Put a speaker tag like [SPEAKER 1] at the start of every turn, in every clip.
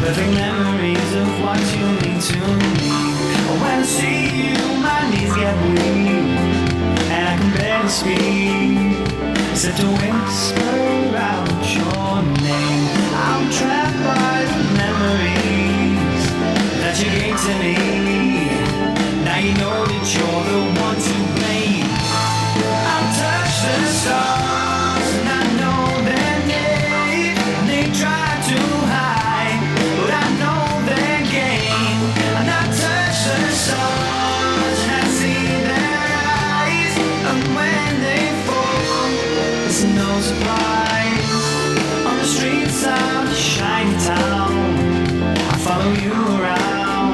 [SPEAKER 1] perfect memories of what you mean to me. When I see you, my knees get weak, and I can barely speak, except to whisper out your name. I'm trapped by the memories that you gave to me. Now you know that you're the one to blame. I'll touch the stars and I know their name. They try to hide, but I know their game. And I touch the stars and I see their eyes, and when they fall, it's no surprise. On the streets of the shiny town, I follow you around,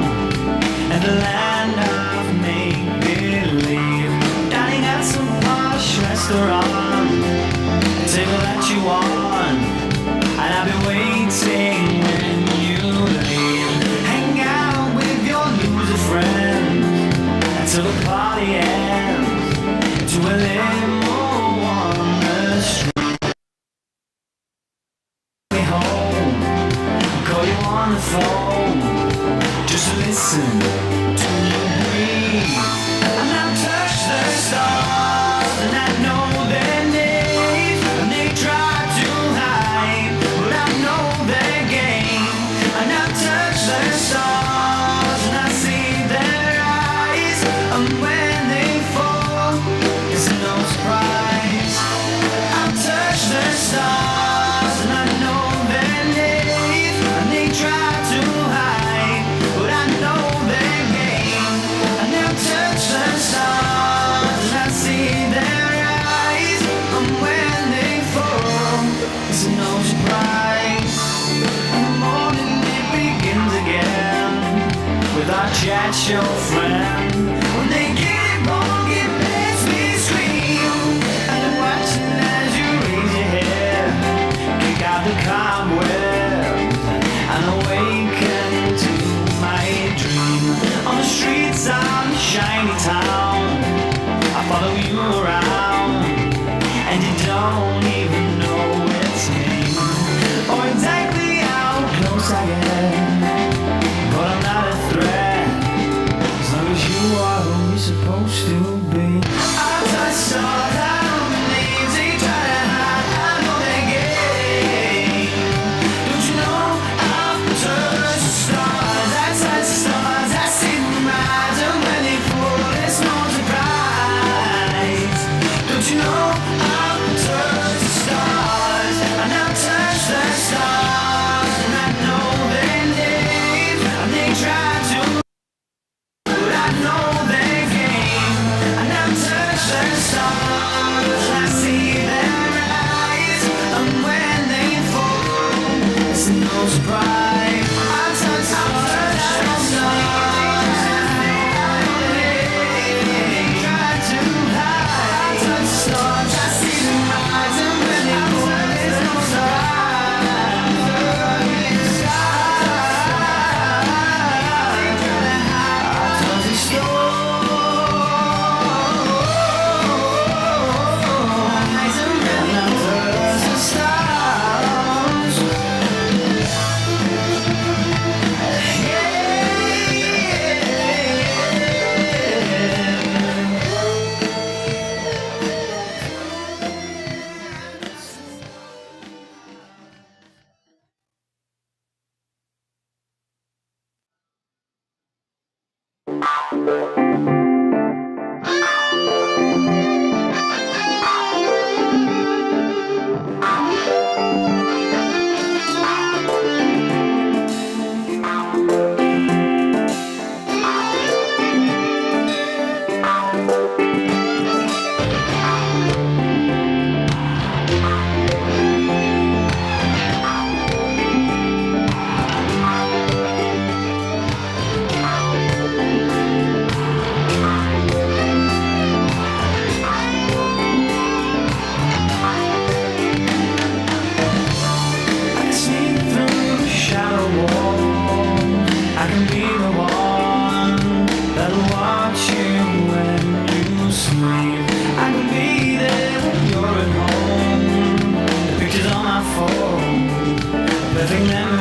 [SPEAKER 1] and the land of make-believe, dining at some posh restaurant, a table that you want, and I'll be waiting when you leave. Hang out with your loser friends until the party ends, to a limo on the street. Me home, call you on the phone, just listen to you breathe. And I'll touch the stars and I know their names, and they try to hide, but I know their game. And I'll touch the stars and I see their eyes, and when they fall, it's no surprise. I'll touch the stars and I know their names, and they try to hide, but I know their game. And they'll touch the stars and I see their eyes, and when they fall, it's no surprise. In the morning it begins again with our chat show friend. When they get it wrong, it makes me scream, and I'm watching as you raise your head, kick out the cobwebs, and awaken to my dream. On the streets of the shiny town, I follow you around, and you don't even know it's me, or exactly how close I am, but I'm not a threat, as long as you are who you're supposed to be. I'll touch stars, I don't believe they try to hide, I know their game. Don't you know I'll touch the stars, I touch the stars, I see them rise, and when they fall, it's no surprise. Don't you know I'll touch the stars, and I'll touch the stars, and I know their names, and they try to, but I know their game. And I'll touch the stars, and I see their eyes, and when they fall, it's no surprise. I'll touch the stars, they try to hide. I'll touch the stars, I see them rise, and when they fall, it's no surprise. I'll touch the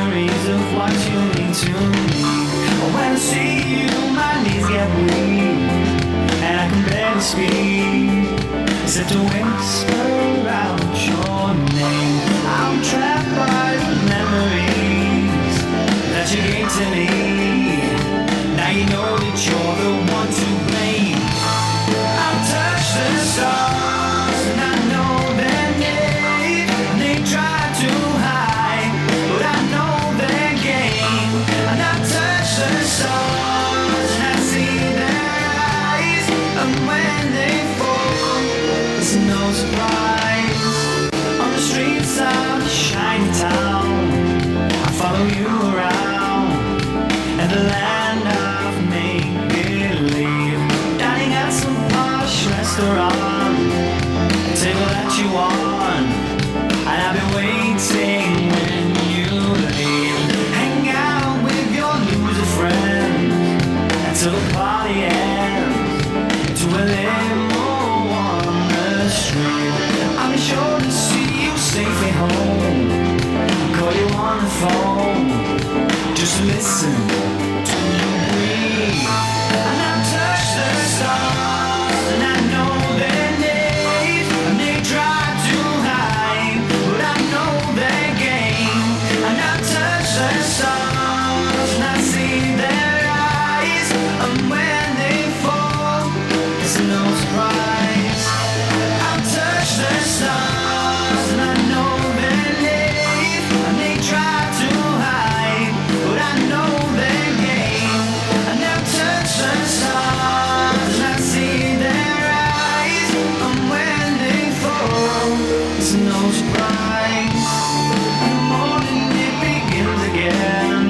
[SPEAKER 1] memories of what you mean to me. When I see you, my knees get weak, and I can barely speak, except to whisper out your name. I'm trapped by the memories that you gave to me. Now you know that you're the one to blame. I'll touch the stars and I know their name. They try to hide, but I know their game. And I touch the stars and I see their eyes, and when they fall, it's no surprise. On the streets of a shiny town, I follow you around, and the land of make-believe, dining at some posh restaurant, table that you want, and I've been waiting when you leave. Hang out with your loser friends until the party ends, to a limo on the street. I'll be sure to see you safely home, call you on the phone, just listen to you breathe. And I touch the stars and I know their names, and they try to hide, but I know their game. And I touch the stars and I see their eyes, and when they fall, it's no surprise. I touch the stars and I know their names, and they try to hide, but I know their game. And I touch the stars and I see their eyes, and when they fall, it's no surprise. In the morning it begins again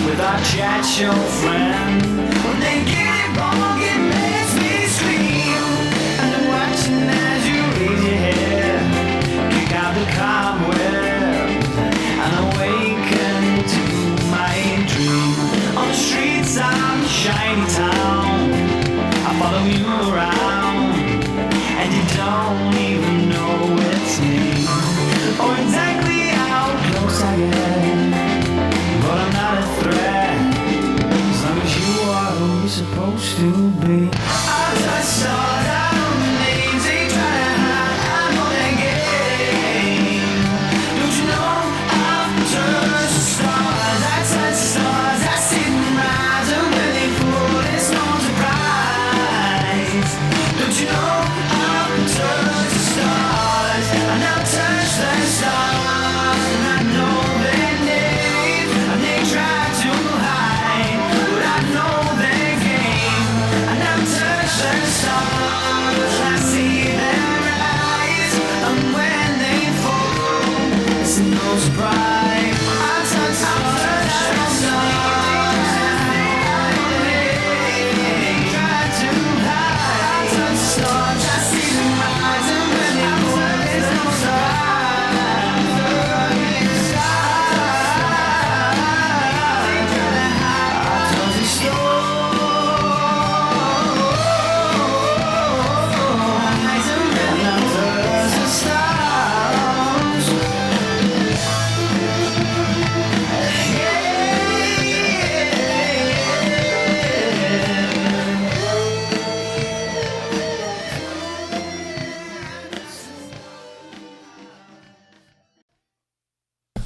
[SPEAKER 1] with our chat show friend. When they get it wrong, it makes me scream, and I'm watching as you raise your head, kick out the cobwebs, and awaken to my dream. On the streets of a shiny town, I follow you around, and you don't even know it's me, or exactly how close I am, but I'm not a threat, as long as you are who you're supposed to be. I touch stars, I know the names, they try to hide, I know their game. Don't you know I'll touch the stars, I touch the stars, I see them rise, and when they fall, it's no surprise. Don't you know I'll touch the stars, and I'll touch the stars, and I know their names, and they try to hide, but I know their game. And I'll touch the stars, I see their eyes, and when they fall, it's no surprise. I touch the stars, they try to hide. I touch the stars, I see them rise, and when they fall, it's no surprise. They try to hide. I touch the stars, and when I touch the stars.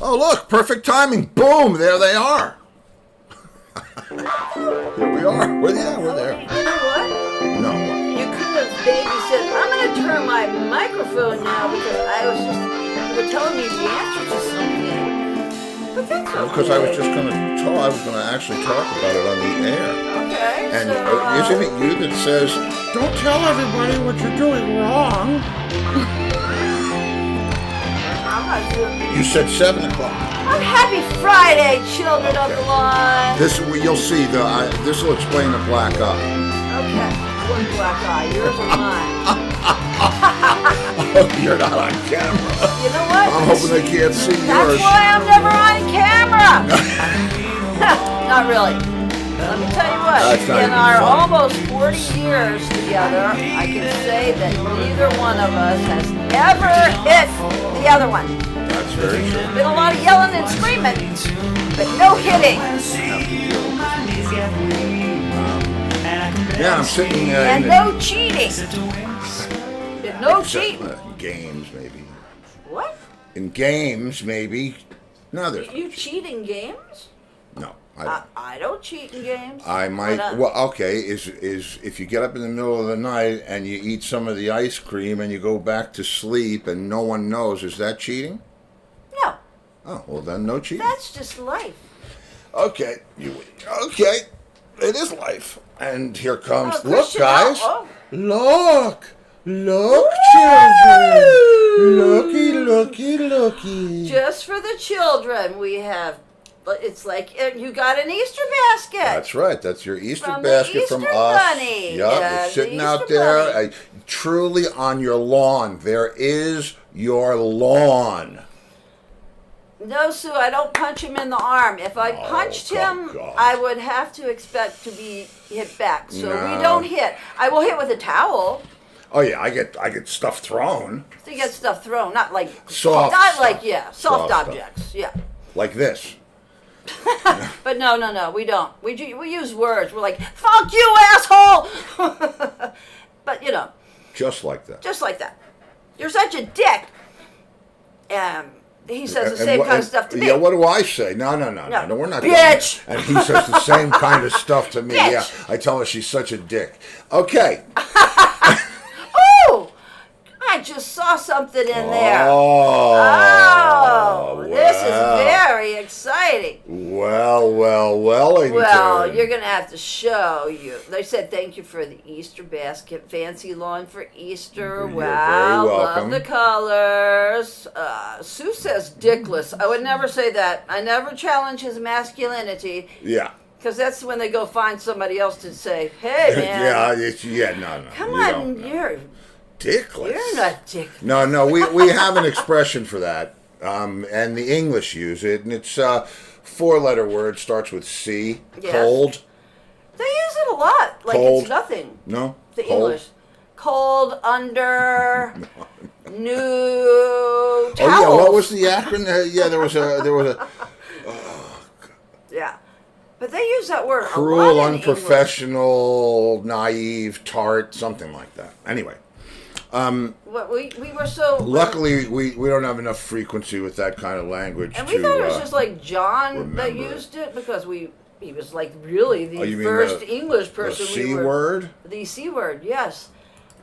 [SPEAKER 2] Oh, look, perfect timing. Boom, there they are. Here we are. We're there.
[SPEAKER 3] You know what?
[SPEAKER 2] No.
[SPEAKER 3] You could have babysat. I'm going to turn my microphone now because I was just, you were telling me the answer to something. But that's okay.
[SPEAKER 2] Because I was just going to actually talk about it on the air.
[SPEAKER 3] Okay,
[SPEAKER 2] And
[SPEAKER 3] so...
[SPEAKER 2] isn't it you that says, don't tell everybody what you're doing wrong?
[SPEAKER 3] I'm not doing...
[SPEAKER 2] You said 7 o'clock.
[SPEAKER 3] I'm happy Friday, children of the line.
[SPEAKER 2] You'll see, this will explain the black eye.
[SPEAKER 3] Okay, one black eye, yours or mine.
[SPEAKER 2] You're not on camera.
[SPEAKER 3] You know what?
[SPEAKER 2] I'm hoping they can't see yours.
[SPEAKER 3] That's why I'm never on camera. Not really. Let me tell you what,
[SPEAKER 2] That's not
[SPEAKER 3] in
[SPEAKER 2] even
[SPEAKER 3] our
[SPEAKER 2] funny.
[SPEAKER 3] almost 40 years together, I can say that neither one of us has ever hit the other one.
[SPEAKER 2] That's
[SPEAKER 4] Very true.
[SPEAKER 3] Been a lot of yelling and screaming, but no hitting.
[SPEAKER 4] Yeah, I'm sitting
[SPEAKER 3] And
[SPEAKER 4] in
[SPEAKER 3] no cheating. No cheating.
[SPEAKER 4] games, maybe.
[SPEAKER 3] What?
[SPEAKER 4] In games, maybe. No, there's
[SPEAKER 3] You cheat in games?
[SPEAKER 4] no. I don't.
[SPEAKER 3] I don't cheat in games.
[SPEAKER 4] I might.
[SPEAKER 3] Why not?
[SPEAKER 4] Well, okay. Is if you get up in the middle of the night and you eat some of the ice cream and you go back to sleep and no one knows, is that cheating?
[SPEAKER 3] No,
[SPEAKER 4] Oh, well then, no cheating.
[SPEAKER 3] that's just life.
[SPEAKER 4] Okay. Okay. It is life. And here comes.
[SPEAKER 3] Oh,
[SPEAKER 4] Look,
[SPEAKER 3] Christian,
[SPEAKER 4] guys.
[SPEAKER 3] oh.
[SPEAKER 4] Look. Look, children. Looky.
[SPEAKER 3] Just for the children, we have. But it's like you got an Easter basket.
[SPEAKER 4] That's right. That's your Easter
[SPEAKER 3] From the
[SPEAKER 4] basket from
[SPEAKER 3] Easter
[SPEAKER 4] us.
[SPEAKER 3] Bunny.
[SPEAKER 4] Yup,
[SPEAKER 3] Yeah,
[SPEAKER 4] it's sitting
[SPEAKER 3] the
[SPEAKER 4] out
[SPEAKER 3] Easter
[SPEAKER 4] there,
[SPEAKER 3] Bunny.
[SPEAKER 4] truly on your lawn. There is your lawn.
[SPEAKER 3] No, Sue, I don't punch him in the arm. If I punched him,
[SPEAKER 4] God.
[SPEAKER 3] I would have to expect to be hit back. So
[SPEAKER 4] No.
[SPEAKER 3] we don't hit. I will hit with a towel.
[SPEAKER 4] Oh yeah, I get stuff thrown
[SPEAKER 3] To get stuff thrown, not like
[SPEAKER 4] Soft
[SPEAKER 3] not
[SPEAKER 4] stuff.
[SPEAKER 3] like soft
[SPEAKER 4] Soft stuff.
[SPEAKER 3] objects, yeah.
[SPEAKER 4] like this.
[SPEAKER 3] But no, we don't. We use words. We're like, "Fuck you, asshole!" But
[SPEAKER 4] Just like that.
[SPEAKER 3] just like that. You're such a dick. He says the same kind of stuff to me.
[SPEAKER 4] Yeah, what do I say? No, we're not. doing
[SPEAKER 3] Bitch.
[SPEAKER 4] that. And he says the same kind of stuff to me.
[SPEAKER 3] Bitch.
[SPEAKER 4] Yeah, I tell her she's such a dick. Okay.
[SPEAKER 3] Oh, I just saw something in there.
[SPEAKER 4] Oh,
[SPEAKER 3] This is
[SPEAKER 4] well.
[SPEAKER 3] very exciting.
[SPEAKER 4] Well, Wellington.
[SPEAKER 3] Well, you're going to have to show you. They said thank you for the Easter basket. Fancy lawn for Easter.
[SPEAKER 4] You're
[SPEAKER 3] Wow,
[SPEAKER 4] very
[SPEAKER 3] love
[SPEAKER 4] welcome.
[SPEAKER 3] the colors. Sue says dickless. I would never say that. I never challenge his masculinity
[SPEAKER 4] Yeah.
[SPEAKER 3] because that's when they go find somebody else to say, hey, man.
[SPEAKER 4] No.
[SPEAKER 3] Come
[SPEAKER 4] you
[SPEAKER 3] on,
[SPEAKER 4] don't know.
[SPEAKER 3] you're
[SPEAKER 4] Dickless.
[SPEAKER 3] not dick.
[SPEAKER 4] No, we have an expression for that, and the English use it, and it's a four-letter word, starts with C,
[SPEAKER 3] Yes.
[SPEAKER 4] cold.
[SPEAKER 3] They use it a lot. Like
[SPEAKER 4] Cold.
[SPEAKER 3] it's nothing.
[SPEAKER 4] No?
[SPEAKER 3] The
[SPEAKER 4] Cold?
[SPEAKER 3] English. Cold under new
[SPEAKER 4] Oh,
[SPEAKER 3] towels.
[SPEAKER 4] yeah, what was the acronym? Yeah, there was a
[SPEAKER 3] Yeah. But they use that word a
[SPEAKER 4] cruel,
[SPEAKER 3] lot in English.
[SPEAKER 4] unprofessional, naive, tart, something like that. Anyway.
[SPEAKER 3] What, we were so...
[SPEAKER 4] Luckily, we don't have enough frequency with that kind of language
[SPEAKER 3] And
[SPEAKER 4] to...
[SPEAKER 3] we thought it was just like John that
[SPEAKER 4] remember
[SPEAKER 3] used it because he was like really the
[SPEAKER 4] Oh, you mean
[SPEAKER 3] first
[SPEAKER 4] the-
[SPEAKER 3] English
[SPEAKER 4] the
[SPEAKER 3] person
[SPEAKER 4] C word?
[SPEAKER 3] The C word, yes.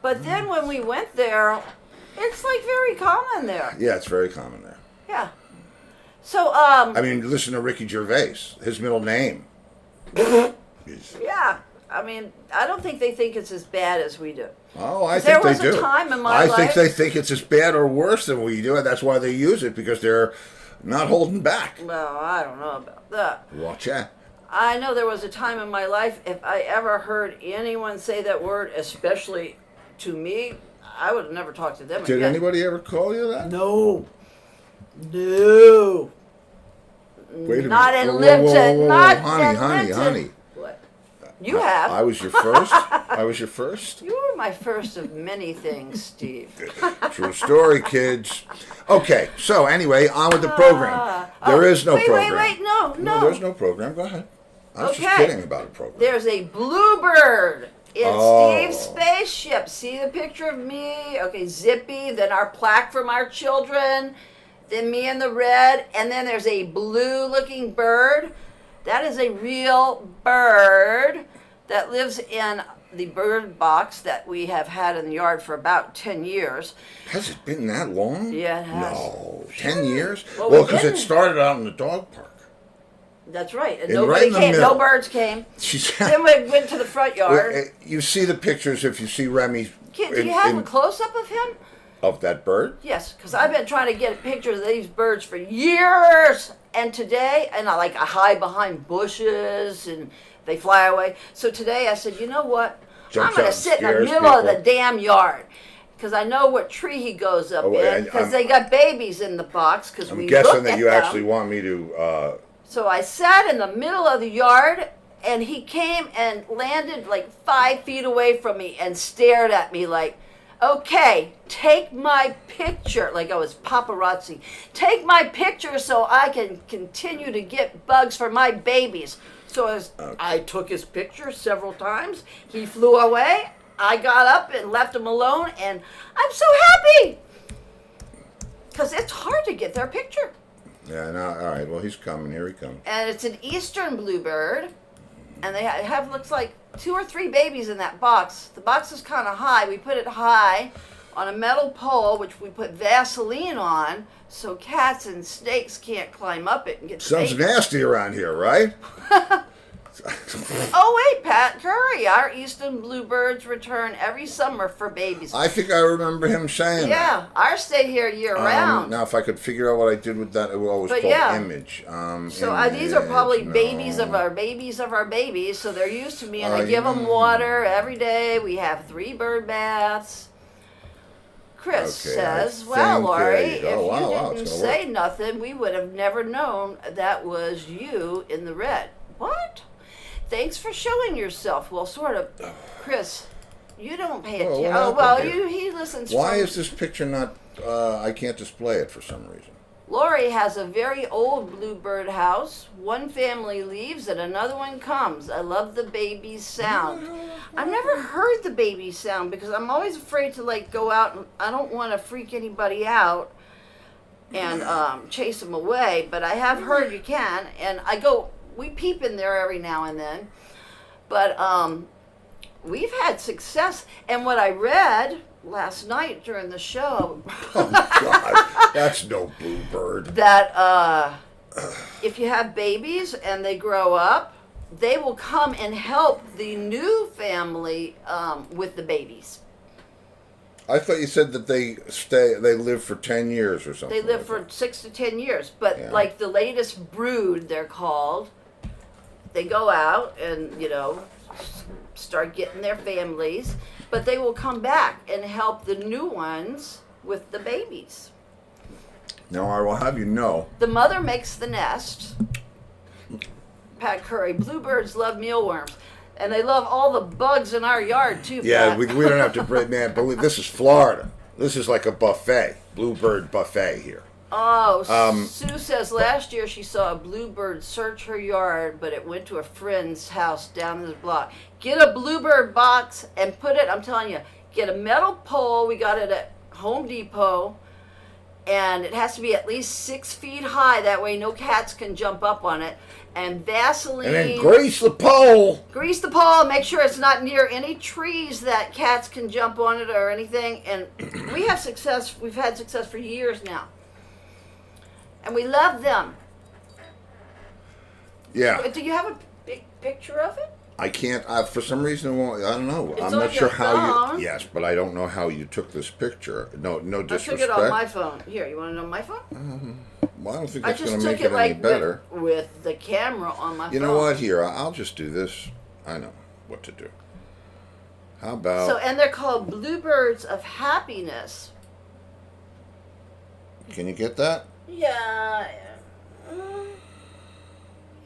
[SPEAKER 3] But then when we went there, it's like very common there.
[SPEAKER 4] Yeah, it's very common there.
[SPEAKER 3] Yeah. So,
[SPEAKER 4] I mean, listen to Ricky Gervais. His middle name. is-
[SPEAKER 3] yeah. I mean, I don't think they think it's as bad as we do.
[SPEAKER 4] Oh, I
[SPEAKER 3] There
[SPEAKER 4] think they
[SPEAKER 3] was
[SPEAKER 4] do.
[SPEAKER 3] a time in my
[SPEAKER 4] I
[SPEAKER 3] life-
[SPEAKER 4] think they think it's as bad or worse than we do, and that's why they use it, because they're not holding back.
[SPEAKER 3] Well, I don't know about that.
[SPEAKER 4] Watch out.
[SPEAKER 3] I know there was a time in my life, if I ever heard anyone say that word, especially to me, I would have never talked to them
[SPEAKER 4] Did
[SPEAKER 3] again.
[SPEAKER 4] anybody ever call you that?
[SPEAKER 3] No. No.
[SPEAKER 4] Wait a
[SPEAKER 3] Not
[SPEAKER 4] minute.
[SPEAKER 3] in
[SPEAKER 4] Whoa,
[SPEAKER 3] Lipton.
[SPEAKER 4] whoa, whoa,
[SPEAKER 3] Not
[SPEAKER 4] honey,
[SPEAKER 3] in
[SPEAKER 4] honey,
[SPEAKER 3] Lipton.
[SPEAKER 4] honey.
[SPEAKER 3] What? You have.
[SPEAKER 4] I was your first. I was your first.
[SPEAKER 3] You were my first of many things, Steve.
[SPEAKER 4] True story, kids. Okay, so anyway, on with the program. There is no
[SPEAKER 3] wait,
[SPEAKER 4] program.
[SPEAKER 3] Wait, no.
[SPEAKER 4] There's no program. Go ahead. I was just
[SPEAKER 3] Okay.
[SPEAKER 4] kidding about a program.
[SPEAKER 3] There's a Bluebird in
[SPEAKER 4] Oh.
[SPEAKER 3] Steve's spaceship. See the picture of me? Okay, Zippy, then our plaque from our children, then me in the red, and then there's a blue-looking bird. That is a real bird that lives in the bird box that we have had in the yard for about 10 years.
[SPEAKER 4] Has it been that long?
[SPEAKER 3] Yeah, it has.
[SPEAKER 4] No, 10 years.
[SPEAKER 3] Well,
[SPEAKER 4] Well,
[SPEAKER 3] we
[SPEAKER 4] because it
[SPEAKER 3] didn't-
[SPEAKER 4] started out in the dog park.
[SPEAKER 3] That's right. And
[SPEAKER 4] And
[SPEAKER 3] nobody
[SPEAKER 4] right in the
[SPEAKER 3] came.
[SPEAKER 4] middle.
[SPEAKER 3] No birds came.
[SPEAKER 4] She's.
[SPEAKER 3] Then we went to the front yard.
[SPEAKER 4] You see the pictures if you see Remy
[SPEAKER 3] Do you have a close-up of him?
[SPEAKER 4] of that bird.
[SPEAKER 3] Yes, because I've been trying to get a picture of these birds for years. And today, and I hide behind bushes and they fly away. So today I said, you know what?
[SPEAKER 4] Jumps
[SPEAKER 3] I'm going
[SPEAKER 4] out
[SPEAKER 3] to
[SPEAKER 4] and
[SPEAKER 3] sit in the
[SPEAKER 4] scares
[SPEAKER 3] middle of the
[SPEAKER 4] people.
[SPEAKER 3] damn yard. Because I know what tree he goes up
[SPEAKER 4] Oh,
[SPEAKER 3] in.
[SPEAKER 4] and
[SPEAKER 3] Because
[SPEAKER 4] I'm-
[SPEAKER 3] they got babies in the box. Because
[SPEAKER 4] I'm
[SPEAKER 3] we
[SPEAKER 4] guessing
[SPEAKER 3] looked
[SPEAKER 4] that
[SPEAKER 3] at
[SPEAKER 4] you
[SPEAKER 3] them.
[SPEAKER 4] actually want me to.
[SPEAKER 3] So I sat in the middle of the yard, and he came and landed like 5 feet away from me and stared at me like, Okay, take my picture, like I was paparazzi. Take my picture so I can continue to get bugs for my babies. So as I took his picture several times, he flew away. I got up and left him alone, and I'm so happy. Because it's hard to get their picture.
[SPEAKER 4] Yeah, no, all right. Well, he's coming. Here he comes.
[SPEAKER 3] And it's an eastern bluebird. And they have looks like 2 or 3 babies in that box. The box is kind of high. We put it high on a metal pole, which we put Vaseline on, so cats and snakes can't climb up it and get the
[SPEAKER 4] Sounds
[SPEAKER 3] babies.
[SPEAKER 4] nasty around here, right?
[SPEAKER 3] Oh wait, Pat Curry, our eastern bluebirds return every summer for babies.
[SPEAKER 4] I think I remember him saying that.
[SPEAKER 3] Yeah, ours stay here year round.
[SPEAKER 4] Now, if I could figure out what I did with that, it was
[SPEAKER 3] But
[SPEAKER 4] called
[SPEAKER 3] yeah.
[SPEAKER 4] image.
[SPEAKER 3] So these are probably
[SPEAKER 4] Image,
[SPEAKER 3] babies
[SPEAKER 4] no.
[SPEAKER 3] of our babies of our babies, so they're used to me, and I
[SPEAKER 4] Oh,
[SPEAKER 3] give them
[SPEAKER 4] yeah.
[SPEAKER 3] water every day. We have 3 bird baths. Chris
[SPEAKER 4] Okay,
[SPEAKER 3] says,
[SPEAKER 4] I
[SPEAKER 3] well,
[SPEAKER 4] think,
[SPEAKER 3] Laurie,
[SPEAKER 4] if you
[SPEAKER 3] didn't
[SPEAKER 4] it's gonna
[SPEAKER 3] say nothing, we would have never known that was you in the red. What? Thanks for showing yourself. Well, sort of. Chris, you don't pay
[SPEAKER 4] Well,
[SPEAKER 3] attention.
[SPEAKER 4] what
[SPEAKER 3] Oh, well,
[SPEAKER 4] happened
[SPEAKER 3] he listens.
[SPEAKER 4] Why
[SPEAKER 3] from,
[SPEAKER 4] is this picture not? I can't display it for some reason.
[SPEAKER 3] Laurie has a very old bluebird house. One family leaves and another one comes. I love the baby's sound. I've never heard the baby sound because I'm always afraid to like go out and I don't want to freak anybody out and chase them away. But I have heard you can, and we peep in there every now and then. But we've had success. And what I read last night during the show
[SPEAKER 4] Oh God, that's no bluebird.
[SPEAKER 3] that if you have babies and they grow up, they will come and help the new family with the babies.
[SPEAKER 4] I thought you said that they live for 10 years or something.
[SPEAKER 3] They live
[SPEAKER 4] like
[SPEAKER 3] for
[SPEAKER 4] that.
[SPEAKER 3] 6 to 10 years. But
[SPEAKER 4] Yeah.
[SPEAKER 3] like the latest brood, they're called, they go out and, start getting their families. But they will come back and help the new ones with the babies.
[SPEAKER 4] Now I will have you know.
[SPEAKER 3] The mother makes the nest. Pat Curry, bluebirds love mealworms. And they love all the bugs in our yard, too,
[SPEAKER 4] Yeah,
[SPEAKER 3] Pat.
[SPEAKER 4] we don't have to break, man. But this is Florida. This is like a buffet, bluebird buffet here.
[SPEAKER 3] Oh, Sue says last year she saw a bluebird search her yard, but it went to a friend's house down the block. Get a bluebird box and put it, I'm telling you, get a metal pole. We got it at Home Depot. And it has to be at least 6 feet high. That way no cats can jump up on it. And Vaseline.
[SPEAKER 4] And then grease the pole.
[SPEAKER 3] Grease the pole. Make sure it's not near any trees that cats can jump on it or anything. And we have success. We've had success for years now. And we love them.
[SPEAKER 4] Yeah.
[SPEAKER 3] Do you have a big picture of it?
[SPEAKER 4] I can't. For some reason, it won't, I don't know.
[SPEAKER 3] It's
[SPEAKER 4] I'm
[SPEAKER 3] on
[SPEAKER 4] not
[SPEAKER 3] your
[SPEAKER 4] sure how
[SPEAKER 3] phone.
[SPEAKER 4] you. Yes, but I don't know how you took this picture. No
[SPEAKER 3] I
[SPEAKER 4] disrespect.
[SPEAKER 3] took it on my phone. Here, you want to know my phone?
[SPEAKER 4] Well, I don't think
[SPEAKER 3] I
[SPEAKER 4] that's
[SPEAKER 3] just
[SPEAKER 4] going to
[SPEAKER 3] took
[SPEAKER 4] make
[SPEAKER 3] it
[SPEAKER 4] it any
[SPEAKER 3] like
[SPEAKER 4] better.
[SPEAKER 3] with the camera on my phone.
[SPEAKER 4] You know what? Here, I'll just do this. I know what to do. How about?
[SPEAKER 3] So, and they're called Bluebirds of Happiness.
[SPEAKER 4] Can you get that?
[SPEAKER 3] Yeah.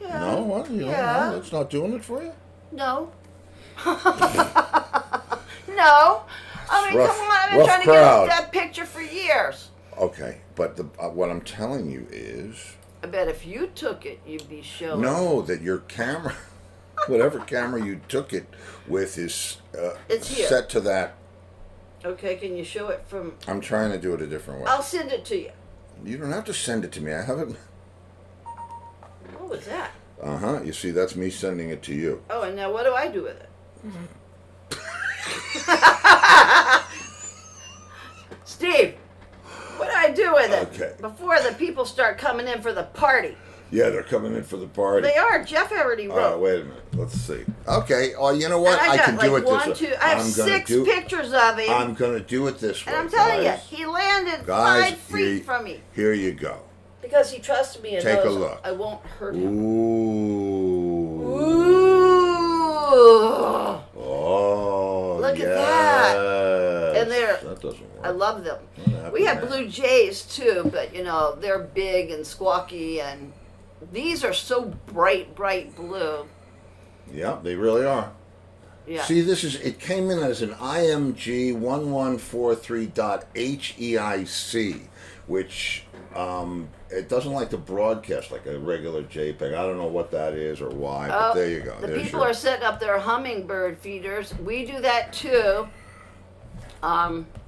[SPEAKER 3] Yeah.
[SPEAKER 4] No, what? You
[SPEAKER 3] Yeah.
[SPEAKER 4] don't know? That's not doing it for you.
[SPEAKER 3] No. No. I mean,
[SPEAKER 4] Rough-
[SPEAKER 3] come on. I've been
[SPEAKER 4] rough
[SPEAKER 3] trying to
[SPEAKER 4] crowd.
[SPEAKER 3] get that picture for years.
[SPEAKER 4] Okay, but what I'm telling you is,
[SPEAKER 3] I bet if you took it, you'd be showing.
[SPEAKER 4] no, that your camera, whatever camera you took it with, is
[SPEAKER 3] It's here.
[SPEAKER 4] set to that.
[SPEAKER 3] Okay, can you show it from...
[SPEAKER 4] I'm trying to do it a different way.
[SPEAKER 3] I'll send it to you.
[SPEAKER 4] You don't have to send it to me. I haven't.
[SPEAKER 3] What was that?
[SPEAKER 4] You see, that's me sending it to you.
[SPEAKER 3] Oh, and now what do I do with it? Steve, what do I do with it?
[SPEAKER 4] Okay.
[SPEAKER 3] Before the people start coming in for the party.
[SPEAKER 4] Yeah, they're coming in for the party.
[SPEAKER 3] They are. Jeff already
[SPEAKER 4] All right,
[SPEAKER 3] wrote.
[SPEAKER 4] wait a minute. Let's see. Okay. Oh, you know what?
[SPEAKER 3] And I got
[SPEAKER 4] can do
[SPEAKER 3] like
[SPEAKER 4] it
[SPEAKER 3] one,
[SPEAKER 4] this way.
[SPEAKER 3] two. I have
[SPEAKER 4] I'm gonna
[SPEAKER 3] 6
[SPEAKER 4] do-
[SPEAKER 3] pictures of him.
[SPEAKER 4] I'm gonna do it this way.
[SPEAKER 3] and I'm telling
[SPEAKER 4] guys.
[SPEAKER 3] you, he landed
[SPEAKER 4] Guys,
[SPEAKER 3] 5 feet from me.
[SPEAKER 4] Here you go.
[SPEAKER 3] Because he trusts me and
[SPEAKER 4] Take a
[SPEAKER 3] knows
[SPEAKER 4] look.
[SPEAKER 3] I won't hurt him.
[SPEAKER 4] Ooh.
[SPEAKER 3] Ooh.
[SPEAKER 4] Oh.
[SPEAKER 3] Look at that.
[SPEAKER 4] yes.
[SPEAKER 3] And they're-
[SPEAKER 4] That doesn't work.
[SPEAKER 3] I love them.
[SPEAKER 4] I'm happy
[SPEAKER 3] We have
[SPEAKER 4] man.
[SPEAKER 3] blue jays too, but they're big and squawky, and these are so bright blue.
[SPEAKER 4] Yeah, they really are.
[SPEAKER 3] Yeah.
[SPEAKER 4] See, it came in as an IMG 1143.HEIC, which it doesn't like to broadcast like a regular JPEG. I don't know what that is or why, but there you go.
[SPEAKER 3] The
[SPEAKER 4] There's
[SPEAKER 3] people
[SPEAKER 4] your-
[SPEAKER 3] are setting up their hummingbird feeders. We do that too.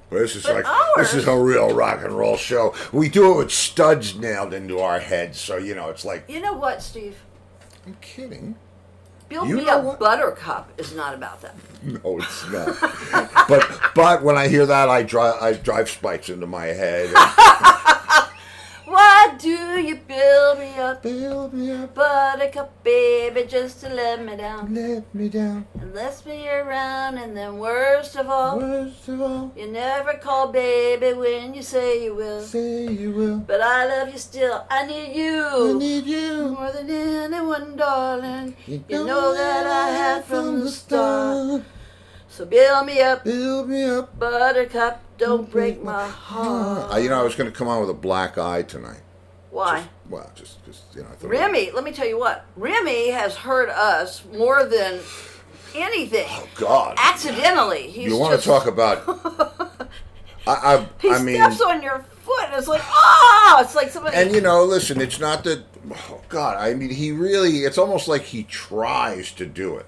[SPEAKER 4] This is
[SPEAKER 3] But
[SPEAKER 4] this is a real rock and roll show. We do it with studs nailed into our heads, so it's like.
[SPEAKER 3] You know what, Steve?
[SPEAKER 4] I'm kidding.
[SPEAKER 3] Build
[SPEAKER 4] You
[SPEAKER 3] Me
[SPEAKER 4] know
[SPEAKER 3] a
[SPEAKER 4] what?
[SPEAKER 3] Buttercup is not about that.
[SPEAKER 4] No, it's not. but when I hear that, I drive spikes into my head.
[SPEAKER 3] Why do you build me up,
[SPEAKER 4] Build me up,
[SPEAKER 3] Buttercup, baby, just to let me down?
[SPEAKER 4] let me down.
[SPEAKER 3] And lets me around, and then worst of all,
[SPEAKER 4] Worst of all,
[SPEAKER 3] you never call baby when you say you will.
[SPEAKER 4] say you will.
[SPEAKER 3] But I love you still, I need you.
[SPEAKER 4] I need you.
[SPEAKER 3] More than anyone, darling. You know that I have from the start. So build me up,
[SPEAKER 4] Build me up.
[SPEAKER 3] Buttercup, don't break my heart.
[SPEAKER 4] I was going to come on with a black eye tonight.
[SPEAKER 3] Why?
[SPEAKER 4] Just I thought.
[SPEAKER 3] Remy, let me tell you what. Remy has hurt us more than anything.
[SPEAKER 4] Oh God.
[SPEAKER 3] Accidentally. He's
[SPEAKER 4] You want to talk about?
[SPEAKER 3] He
[SPEAKER 4] I mean.
[SPEAKER 3] steps on your foot. And it's like, oh! It's like somebody.
[SPEAKER 4] And listen, it's not that. Oh God, I mean, it's almost like he tries to do it.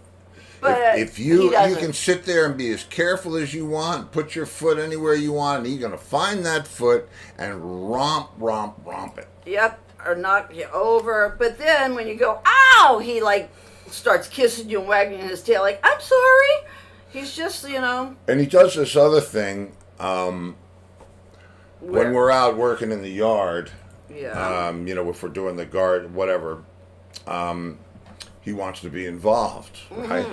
[SPEAKER 3] But
[SPEAKER 4] if
[SPEAKER 3] he
[SPEAKER 4] you
[SPEAKER 3] doesn't.
[SPEAKER 4] can sit there and be as careful as you want, put your foot anywhere you want, and he's gonna find that foot and romp it.
[SPEAKER 3] Yep, or knock you over. But then when you go, ow! He like starts kissing you and wagging his tail, like, I'm sorry. He's just,
[SPEAKER 4] And he does this other thing when
[SPEAKER 3] where-
[SPEAKER 4] we're out working in the yard.
[SPEAKER 3] Yeah.
[SPEAKER 4] If we're doing the guard, whatever. He wants to be involved, right?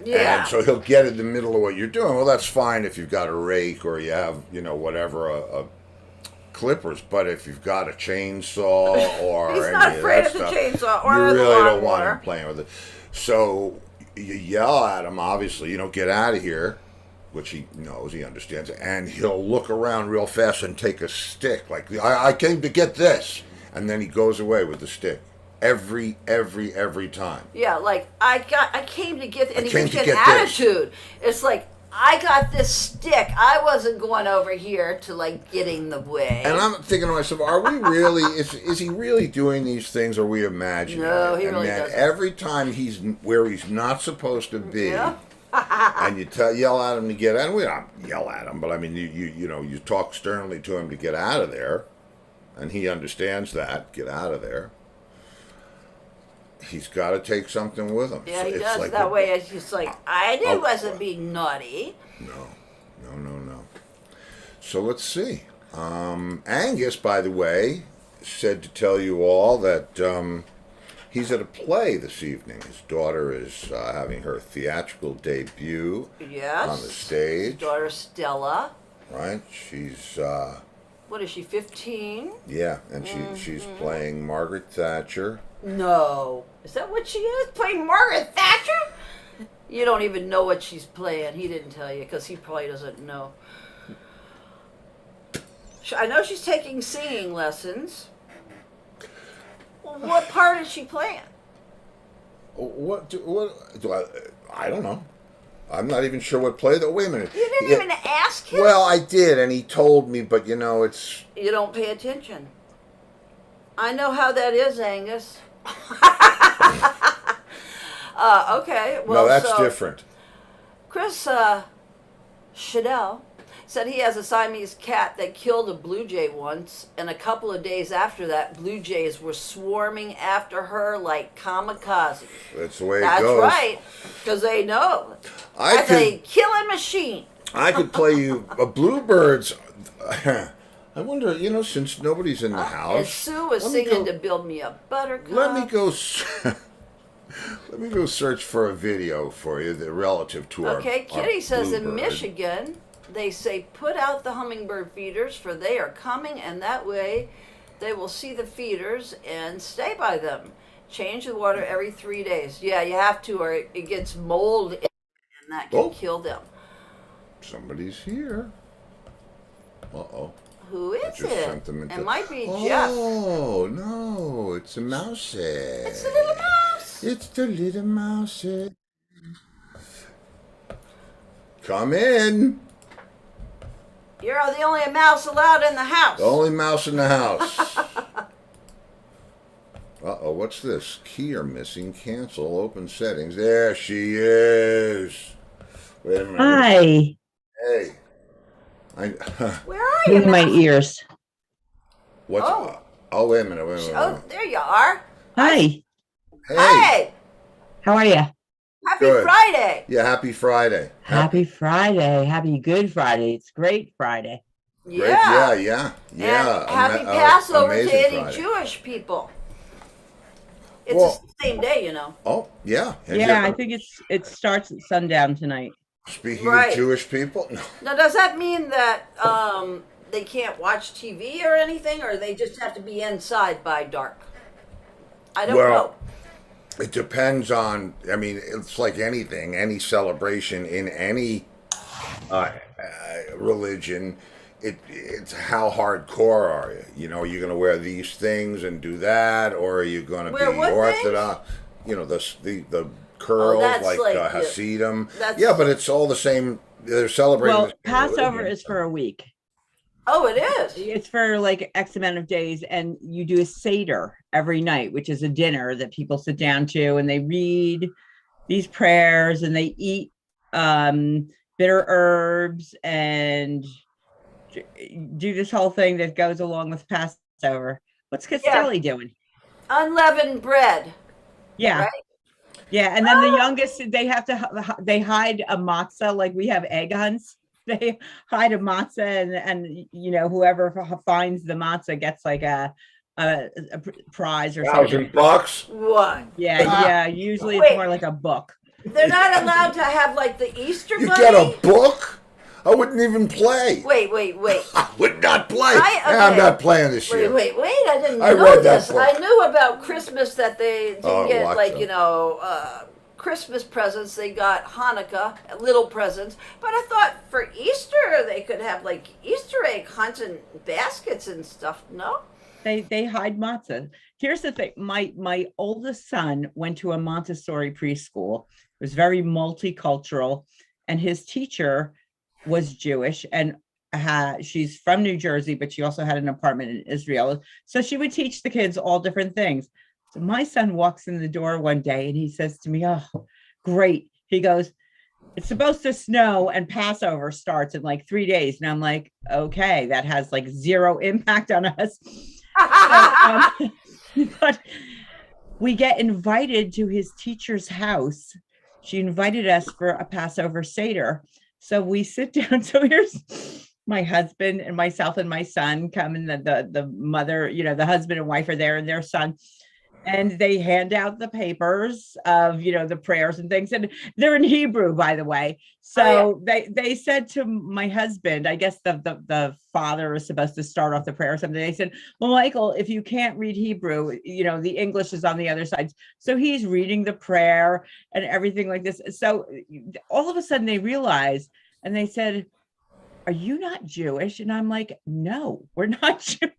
[SPEAKER 3] Yeah.
[SPEAKER 4] And so he'll get in the middle of what you're doing. Well, that's fine if you've got a rake or you have, whatever, a clippers. But if you've got a chainsaw or
[SPEAKER 3] He's
[SPEAKER 4] any
[SPEAKER 3] not
[SPEAKER 4] of
[SPEAKER 3] afraid
[SPEAKER 4] that
[SPEAKER 3] of the
[SPEAKER 4] stuff,
[SPEAKER 3] chainsaw or
[SPEAKER 4] you
[SPEAKER 3] the
[SPEAKER 4] really don't want
[SPEAKER 3] lawnmower.
[SPEAKER 4] him playing with it. So you yell at him, obviously, get out of here, which he knows, he understands, and he'll look around real fast and take a stick. Like, I came to get this. And then he goes away with the stick. Every time.
[SPEAKER 3] Yeah, like I came to get, and he
[SPEAKER 4] came
[SPEAKER 3] gets
[SPEAKER 4] to
[SPEAKER 3] an
[SPEAKER 4] get this.
[SPEAKER 3] attitude. It's like, I got this stick. I wasn't going over here to like get in the way.
[SPEAKER 4] And I'm thinking to myself, are we really, is he really doing these things or are we imagining
[SPEAKER 3] No,
[SPEAKER 4] it?
[SPEAKER 3] he really
[SPEAKER 4] And then
[SPEAKER 3] doesn't.
[SPEAKER 4] every time he's where he's not supposed to be,
[SPEAKER 3] Yeah.
[SPEAKER 4] and you yell at him to get out, we don't yell at him, but I mean, you talk sternly to him to get out of there, and he understands that, get out of there. He's got to take something with him.
[SPEAKER 3] Yeah,
[SPEAKER 4] So
[SPEAKER 3] he
[SPEAKER 4] it's
[SPEAKER 3] does.
[SPEAKER 4] like
[SPEAKER 3] That way, it's just like, wasn't being naughty.
[SPEAKER 4] No. So let's see. Angus, by the way, said to tell you all that he's at a play this evening. His daughter is having her theatrical debut
[SPEAKER 3] Yes.
[SPEAKER 4] on the stage.
[SPEAKER 3] His daughter Stella.
[SPEAKER 4] Right? She's
[SPEAKER 3] What is she, 15?
[SPEAKER 4] yeah, and she's playing Margaret Thatcher.
[SPEAKER 3] No. Is that what she is? Playing Margaret Thatcher? You don't even know what she's playing. He didn't tell you because he probably doesn't know. I know she's taking singing lessons. Well, what part is she playing?
[SPEAKER 4] What do I don't know. I'm not even sure what play. Wait a minute.
[SPEAKER 3] You didn't even ask him?
[SPEAKER 4] Well, I did, and he told me, but it's.
[SPEAKER 3] You don't pay attention. I know how that is, Angus. Okay. Well,
[SPEAKER 4] No, that's
[SPEAKER 3] so
[SPEAKER 4] different.
[SPEAKER 3] Chris Shadell said he has a Siamese cat that killed a blue jay once, and a couple of days after that, blue jays were swarming after her like kamikazes.
[SPEAKER 4] That's the way it
[SPEAKER 3] That's
[SPEAKER 4] goes.
[SPEAKER 3] right, because they know.
[SPEAKER 4] I
[SPEAKER 3] That's
[SPEAKER 4] could,
[SPEAKER 3] a killing machine.
[SPEAKER 4] I could play you a Bluebirds. I wonder, since nobody's in the
[SPEAKER 3] And
[SPEAKER 4] house.
[SPEAKER 3] Sue was
[SPEAKER 4] let me
[SPEAKER 3] singing
[SPEAKER 4] go-
[SPEAKER 3] to Build Me a Buttercup.
[SPEAKER 4] Let me go. Let me go search for a video for you that relative to our.
[SPEAKER 3] Okay,
[SPEAKER 4] our
[SPEAKER 3] Kitty says in
[SPEAKER 4] Bluebird.
[SPEAKER 3] Michigan, they say put out the hummingbird feeders, for they are coming, and that way they will see the feeders and stay by them. Change the water every 3 days. Yeah, you have to, or it gets mold in, and that can
[SPEAKER 4] Oh.
[SPEAKER 3] kill them.
[SPEAKER 4] Somebody's here. Uh-oh.
[SPEAKER 3] Who is
[SPEAKER 4] just
[SPEAKER 3] it?
[SPEAKER 4] sent them into-
[SPEAKER 3] It might be Jeff.
[SPEAKER 4] Oh, no, it's a mousey.
[SPEAKER 3] It's a little mouse.
[SPEAKER 4] It's the little mousey. Come in.
[SPEAKER 3] You're the only mouse allowed in the house.
[SPEAKER 4] The only mouse in the house. Uh-oh, what's this? Key are missing. Cancel. Open settings. There she is. Wait a minute.
[SPEAKER 5] Hi.
[SPEAKER 4] Hey.
[SPEAKER 3] Where are you?
[SPEAKER 5] In my ears.
[SPEAKER 4] What's
[SPEAKER 3] Oh.
[SPEAKER 4] Oh, wait a minute. Wait a minute.
[SPEAKER 3] Oh, there you are.
[SPEAKER 5] Hi.
[SPEAKER 4] Hey.
[SPEAKER 3] Hey,
[SPEAKER 5] How are you?
[SPEAKER 3] happy
[SPEAKER 4] Good.
[SPEAKER 3] Friday.
[SPEAKER 4] Yeah, happy Friday.
[SPEAKER 5] Happy Friday. Happy Good Friday. It's great Friday.
[SPEAKER 4] Great. Yeah.
[SPEAKER 3] And happy
[SPEAKER 4] Ama-
[SPEAKER 3] Passover to
[SPEAKER 4] amazing
[SPEAKER 3] any
[SPEAKER 4] Friday.
[SPEAKER 3] Jewish people. It's
[SPEAKER 4] Well-
[SPEAKER 3] the same day, you know.
[SPEAKER 4] Oh, yeah. And
[SPEAKER 5] Yeah,
[SPEAKER 4] you-
[SPEAKER 5] I think it starts at sundown tonight.
[SPEAKER 4] Speaking
[SPEAKER 3] Right.
[SPEAKER 4] of Jewish people, no.
[SPEAKER 3] Now, does that mean that they can't watch TV or anything, or they just have to be inside by dark? I don't know.
[SPEAKER 4] It depends on. I mean, it's like anything, any celebration in any religion. It's how hardcore are you? You know, you're going to wear these things and do that, or are you going to be
[SPEAKER 3] Wear what
[SPEAKER 4] Orthodox? You know, the curls
[SPEAKER 3] that's
[SPEAKER 4] like
[SPEAKER 3] like,
[SPEAKER 4] Hasidim.
[SPEAKER 3] that's-
[SPEAKER 4] Yeah, but it's all the same. They're celebrating.
[SPEAKER 5] Well,
[SPEAKER 4] the same
[SPEAKER 5] Passover
[SPEAKER 4] religion.
[SPEAKER 5] is for a week.
[SPEAKER 3] Oh, it is.
[SPEAKER 5] It's for like X amount of days, and you do a Seder every night, which is a dinner that people sit down to, and they read these prayers, and they eat bitter herbs, and do this whole thing that goes along with Passover. What's Castelli doing?
[SPEAKER 3] Unleavened bread.
[SPEAKER 5] Yeah.
[SPEAKER 3] Right?
[SPEAKER 5] Yeah, and then the youngest, they hide a matzah like we have egg hunts. They hide a matzah, and you know, whoever finds the matzah gets like a prize or something.
[SPEAKER 4] $1,000.
[SPEAKER 3] What?
[SPEAKER 5] Yeah. Usually
[SPEAKER 3] Wait.
[SPEAKER 5] it's more like a book.
[SPEAKER 3] They're not allowed to have like the Easter
[SPEAKER 4] You
[SPEAKER 3] bunny?
[SPEAKER 4] get a book? I wouldn't even play.
[SPEAKER 3] Wait.
[SPEAKER 4] I would not play.
[SPEAKER 3] Okay.
[SPEAKER 4] I'm not playing this year.
[SPEAKER 3] Wait, I didn't
[SPEAKER 4] I
[SPEAKER 3] know
[SPEAKER 4] read that
[SPEAKER 3] this.
[SPEAKER 4] book.
[SPEAKER 3] I knew about Christmas that they didn't
[SPEAKER 4] Oh,
[SPEAKER 3] get
[SPEAKER 4] watch
[SPEAKER 3] like,
[SPEAKER 4] them.
[SPEAKER 3] you know, Christmas presents. They got Hanukkah, little presents. But I thought for Easter they could have like Easter egg hunts and baskets and stuff. No?
[SPEAKER 5] They hide matzah. Here's the thing. My oldest son went to a Montessori preschool. It was very multicultural, and his teacher was Jewish, and she's from New Jersey, but she also had an apartment in Israel. So she would teach the kids all different things. So my son walks in the door one day and he says to me, "Oh, great." He goes, "It's supposed to snow and Passover starts in like 3 days." And I'm like, okay, that has like zero impact on us. But we get invited to his teacher's house. She invited us for a Passover Seder. So we sit down. So here's my husband and myself and my son come, and the mother, you know, the husband and wife are there, and their son. And they hand out the papers of, you know, the prayers and things. And they're in Hebrew, by the way. So they said to my husband, I guess the father is supposed to start off the prayer or something. They said, "Well, Michael, if you can't read Hebrew, you know, the English is on the other side." So he's reading the prayer and everything like this. So all of a sudden they realized, and they said, "Are you not Jewish?" And I'm like, "No, we're not Jewish."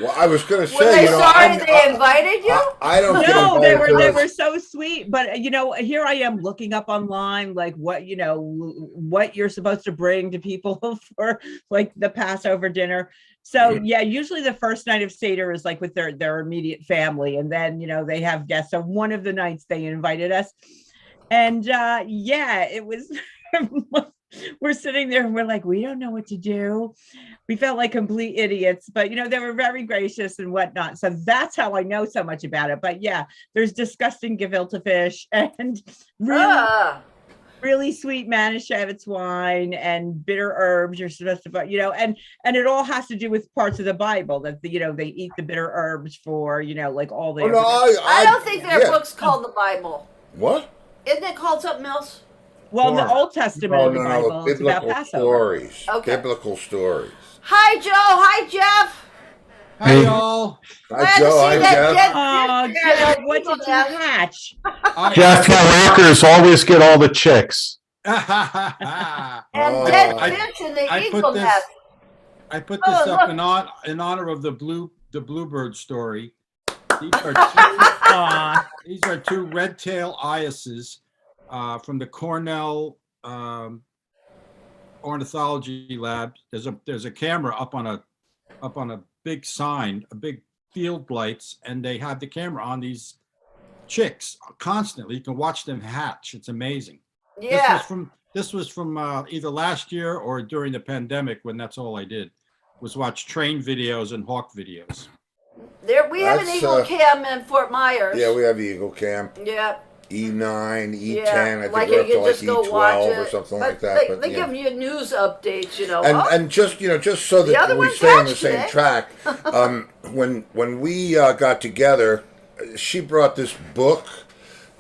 [SPEAKER 4] Well, I was going to
[SPEAKER 3] Were
[SPEAKER 4] say,
[SPEAKER 3] they
[SPEAKER 4] you know,
[SPEAKER 3] sorry they invited you?
[SPEAKER 4] I don't get
[SPEAKER 5] No, they
[SPEAKER 4] invited to
[SPEAKER 5] were so sweet. But you know, here I am looking up online, like what you're supposed to bring to people for like the Passover dinner. So yeah, usually the first night of Seder is like with their immediate family, and then you know they have guests. So one of the nights they invited us, and yeah, it was. We're sitting there and we're like, we don't know what to do. We felt like complete idiots, but you know, they were very gracious and whatnot. So that's how I know so much about it. But yeah, there's disgusting gefilte fish and really sweet Manischewitz wine and bitter herbs you're supposed to, you know, and it all has to do with parts of the Bible that, you know, they eat the bitter herbs for, you know, like all the.
[SPEAKER 4] Oh, no,
[SPEAKER 3] I don't think their
[SPEAKER 4] yeah.
[SPEAKER 3] book's called the Bible.
[SPEAKER 4] What?
[SPEAKER 3] Isn't it called something else?
[SPEAKER 5] Well, the
[SPEAKER 4] Torah.
[SPEAKER 5] Old Testament of the Bible is about
[SPEAKER 4] Biblical
[SPEAKER 5] Passover.
[SPEAKER 4] stories.
[SPEAKER 3] Okay.
[SPEAKER 4] Biblical stories.
[SPEAKER 3] Hi, Joe. Hi, Jeff.
[SPEAKER 6] Hi, y'all.
[SPEAKER 4] Hi, Joe. Hi, Jeff.
[SPEAKER 5] Oh, Jeff, what did you hatch?
[SPEAKER 7] Jeff, your rockers always get all the chicks.
[SPEAKER 3] And
[SPEAKER 4] Oh.
[SPEAKER 3] dead
[SPEAKER 6] I-
[SPEAKER 3] fish in the
[SPEAKER 6] I
[SPEAKER 3] eagle
[SPEAKER 6] put this-
[SPEAKER 3] nest.
[SPEAKER 6] I put
[SPEAKER 3] Oh,
[SPEAKER 6] this up
[SPEAKER 3] look.
[SPEAKER 6] in honor of the Bluebird story. These are
[SPEAKER 5] Aw.
[SPEAKER 6] these are two red tail eyases. from the Cornell ornithology lab. There's a camera up on a big sign, a big field lights, and they have the camera on these chicks constantly. You can watch them hatch. It's amazing.
[SPEAKER 3] Yeah.
[SPEAKER 6] This was from either last year or during the pandemic, when that's all I did was watch train videos and hawk videos.
[SPEAKER 3] We have an
[SPEAKER 4] That's,
[SPEAKER 3] Eagle Cam in Fort Myers.
[SPEAKER 4] Yeah, we have Eagle Cam.
[SPEAKER 3] Yeah.
[SPEAKER 4] E9, E10,
[SPEAKER 3] Yeah,
[SPEAKER 4] I think
[SPEAKER 3] like
[SPEAKER 4] we're
[SPEAKER 3] you
[SPEAKER 4] up to
[SPEAKER 3] can
[SPEAKER 4] like
[SPEAKER 3] just go watch
[SPEAKER 4] E12
[SPEAKER 3] it.
[SPEAKER 4] or something
[SPEAKER 3] But
[SPEAKER 4] like that.
[SPEAKER 3] They give you news updates, you know.
[SPEAKER 4] And just just so
[SPEAKER 3] The other
[SPEAKER 4] that we
[SPEAKER 3] one
[SPEAKER 4] stay on the
[SPEAKER 3] hatched
[SPEAKER 4] same
[SPEAKER 3] today.
[SPEAKER 4] track, when we got together, she brought this book